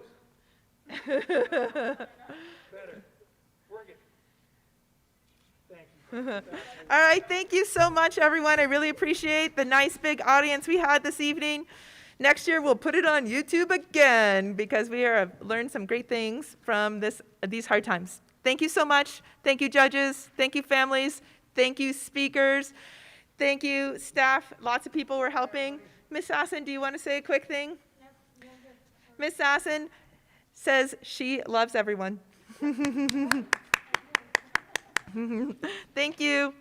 Better. Work it. Thank you. All right, thank you so much, everyone. I really appreciate the nice big audience we had this evening. Next year, we'll put it on YouTube again because we have learned some great things from these hard times. Thank you so much. Thank you, judges. Thank you, families. Thank you, speakers. Thank you, staff. Lots of people were helping. Miss Sasson, do you want to say a quick thing? Miss Sasson says she loves everyone. Thank you.